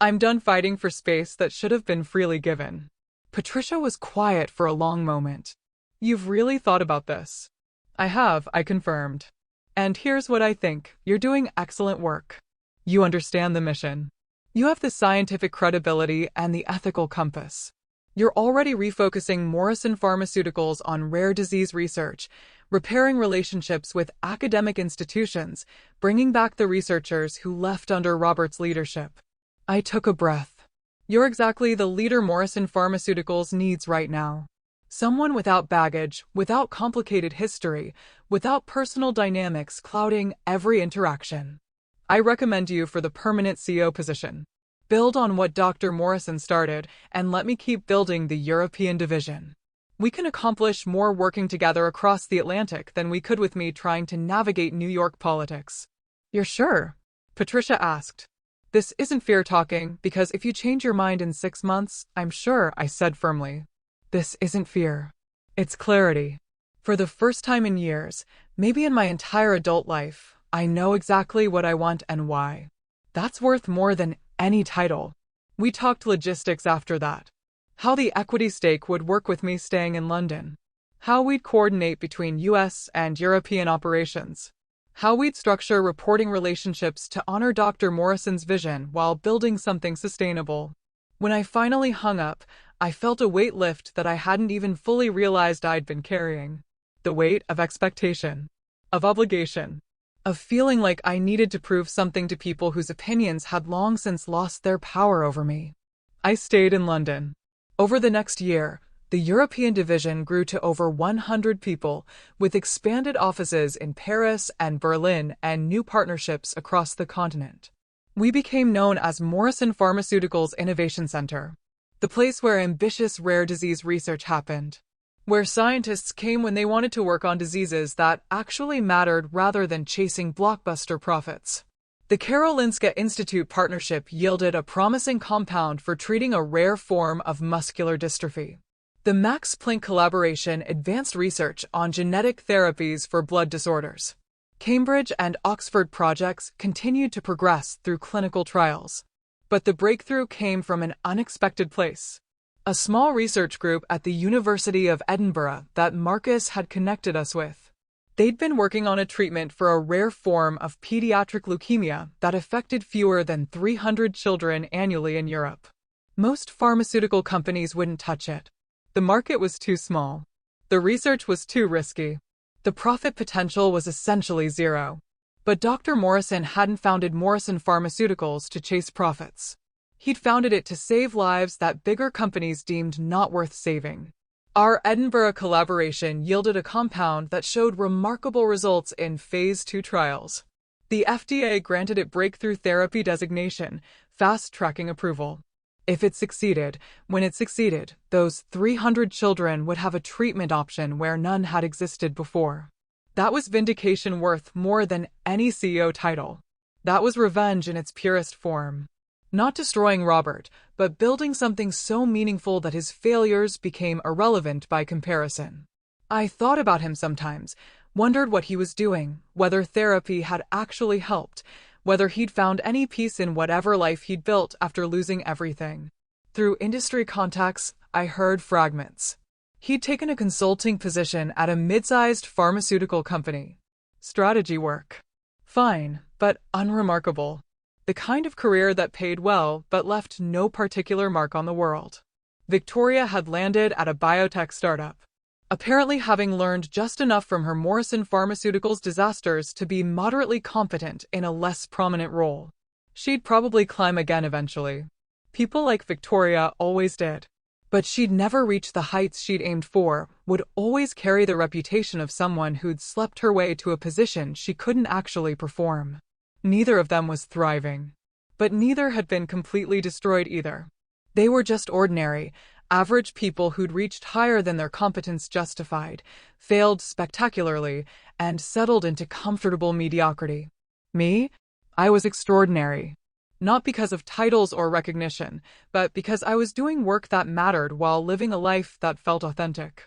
I'm done fighting for space that should have been freely given. Patricia was quiet for a long moment. You've really thought about this? I have, I confirmed. And here's what I think. You're doing excellent work. You understand the mission. You have the scientific credibility and the ethical compass. You're already refocusing Morrison Pharmaceuticals on rare disease research, repairing relationships with academic institutions, bringing back the researchers who left under Robert's leadership. I took a breath. You're exactly the leader Morrison Pharmaceuticals needs right now. Someone without baggage, without complicated history, without personal dynamics clouding every interaction. I recommend you for the permanent CEO position. Build on what Dr. Morrison started, and let me keep building the European division. We can accomplish more working together across the Atlantic than we could with me trying to navigate New York politics. You're sure? Patricia asked. This isn't fear talking, because if you change your mind in 6 months, I'm sure, I said firmly. This isn't fear. It's clarity. For the first time in years, maybe in my entire adult life, I know exactly what I want and why. That's worth more than any title. We talked logistics after that. How the equity stake would work with me staying in London. How we'd coordinate between US and European operations. How we'd structure reporting relationships to honor Dr. Morrison's vision while building something sustainable. When I finally hung up, I felt a weight lift that I hadn't even fully realized I'd been carrying. The weight of expectation. Of obligation. Of feeling like I needed to prove something to people whose opinions had long since lost their power over me. I stayed in London. Over the next year, the European division grew to over 100 people, with expanded offices in Paris and Berlin and new partnerships across the continent. We became known as Morrison Pharmaceuticals Innovation Center, the place where ambitious rare disease research happened, where scientists came when they wanted to work on diseases that actually mattered rather than chasing blockbuster profits. The The Karolinska Institute partnership yielded a promising compound for treating a rare form of muscular dystrophy. The Max Planck collaboration advanced research on genetic therapies for blood disorders. Cambridge and Oxford projects continued to progress through clinical trials. But the breakthrough came from an unexpected place. A small research group at the University of Edinburgh that Marcus had connected us with. They'd been working on a treatment for a rare form of pediatric leukemia that affected fewer than 300 children annually in Europe. Most pharmaceutical companies wouldn't touch it. The market was too small. The research was too risky. The profit potential was essentially zero. But Dr. Morrison hadn't founded Morrison Pharmaceuticals to chase profits. He'd founded it to save lives that bigger companies deemed not worth saving. Our Edinburgh collaboration yielded a compound that showed remarkable results in Phase 2 trials. The FDA granted it Breakthrough Therapy designation, fast-tracking approval. If it succeeded, when it succeeded, those 300 children would have a treatment option where none had existed before. That was vindication worth more than any CEO title. That was revenge in its purest form. Not destroying Robert, but building something so meaningful that his failures became irrelevant by comparison. I thought about him sometimes, wondered what he was doing, whether therapy had actually helped, whether he'd found any peace in whatever life he'd built after losing everything. Through industry contacts, I heard fragments. He'd taken a consulting position at a mid-sized pharmaceutical company. Strategy work. Fine, but unremarkable. The kind of career that paid well but left no particular mark on the world. Victoria had landed at a biotech startup, apparently having learned just enough from her Morrison Pharmaceuticals disasters to be moderately competent in a less prominent role. She'd probably climb again eventually. People like Victoria always did. But she'd never reach the heights she'd aimed for, would always carry the reputation of someone who'd slept her way to a position she couldn't actually perform. Neither of them was thriving. But neither had been completely destroyed either. They were just ordinary, average people who'd reached higher than their competence justified, failed spectacularly, and settled into comfortable mediocrity. Me? I was extraordinary. Not because of titles or recognition, but because I was doing work that mattered while living a life that felt authentic.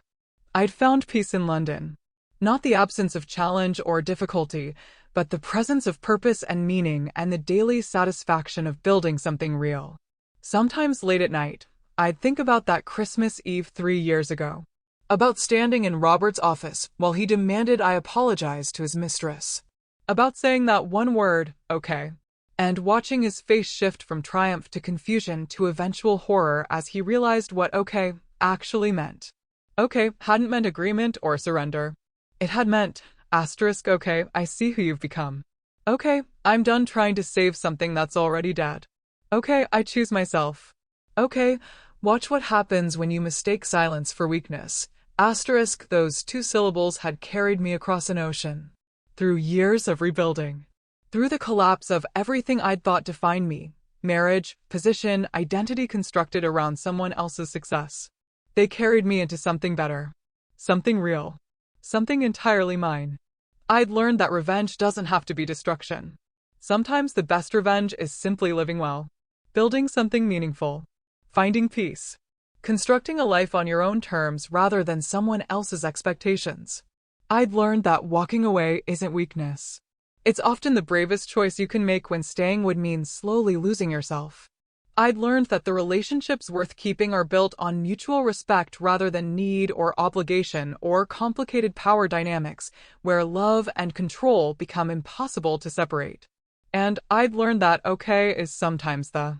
I'd found peace in London. Not the absence of challenge or difficulty, but the presence of purpose and meaning and the daily satisfaction of building something real. Sometimes late at night, I'd think about that Christmas Eve 3 years ago. About standing in Robert's office while he demanded I apologize to his mistress. About saying that one word, okay, and watching his face shift from triumph to confusion to eventual horror as he realized what okay actually meant. Okay hadn't meant agreement or surrender. It had meant, okay, I see who you've become. Okay, I'm done trying to save something that's already dead. Okay, I choose myself. Okay, watch what happens when you mistake silence for weakness. Those 2 syllables had carried me across an ocean. Through years of rebuilding. Through the collapse of everything I'd thought defined me. Marriage, position, identity constructed around someone else's success. They carried me into something better. Something real. Something entirely mine. I'd learned that revenge doesn't have to be destruction. Sometimes the best revenge is simply living well. Building something meaningful. Finding peace. Constructing a life on your own terms rather than someone else's expectations. I'd learned that walking away isn't weakness. It's often the bravest choice you can make when staying would mean slowly losing yourself. I'd learned that the relationships worth keeping are built on mutual respect rather than need or obligation or complicated power dynamics where love and control become impossible to separate. And I'd learned that okay is sometimes the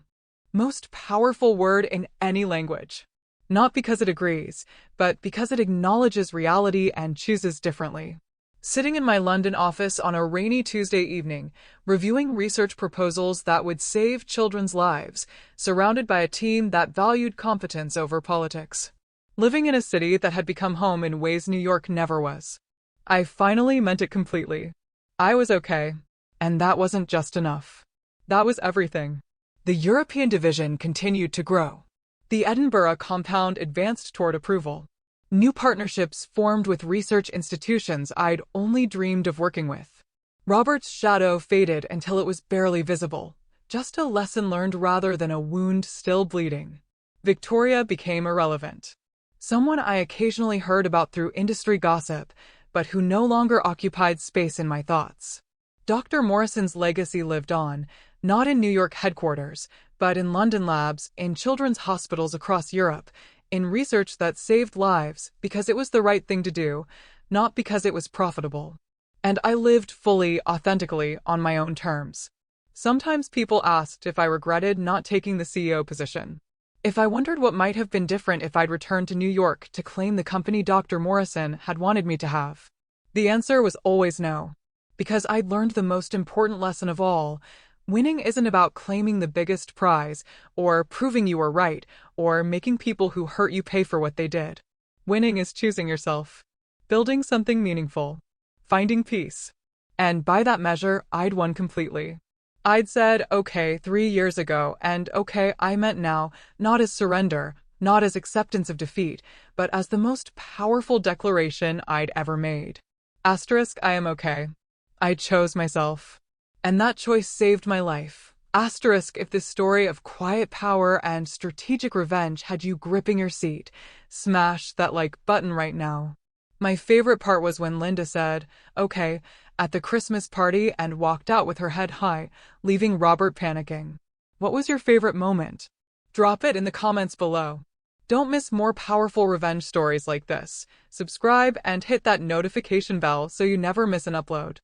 most powerful word in any language. Not because it agrees, but because it acknowledges reality and chooses differently. Sitting in my London office on a rainy Tuesday evening, reviewing research proposals that would save children's lives, surrounded by a team that valued competence over politics. Living in a city that had become home in ways New York never was. I finally meant it completely. I was okay. And that wasn't just enough. That was everything. The European division continued to grow. The Edinburgh compound advanced toward approval. New partnerships formed with research institutions I'd only dreamed of working with. Robert's shadow faded until it was barely visible, just a lesson learned rather than a wound still bleeding. Victoria became irrelevant. Someone I occasionally heard about through industry gossip, but who no longer occupied space in my thoughts. Dr. Morrison's legacy lived on, not in New York headquarters, but in London labs, in children's hospitals across Europe, in research that saved lives because it was the right thing to do, not because it was profitable. And I lived fully, authentically, on my own terms. Sometimes people asked if I regretted not taking the CEO position. If I wondered what might have been different if I'd returned to New York to claim the company Dr. Morrison had wanted me to have. The answer was always no. Because I'd learned the most important lesson of all. Winning isn't about claiming the biggest prize, or proving you were right, or making people who hurt you pay for what they did. Winning is choosing yourself. Building something meaningful. Finding peace. And by that measure, I'd won completely. I'd said, okay, 3 years ago, and okay, I meant now, not as surrender, not as acceptance of defeat, but as the most powerful declaration I'd ever made. Asterisk, I am okay. I chose myself. And that choice saved my life. Asterisk, if this story of quiet power and strategic revenge had you gripping your seat, smash that like button right now. My favorite part was when Linda said, okay, at the Christmas party and walked out with her head high, leaving Robert panicking. What was your favorite moment? Drop it in the comments below. Don't miss more powerful revenge stories like this. Subscribe and hit that notification bell so you never miss an upload.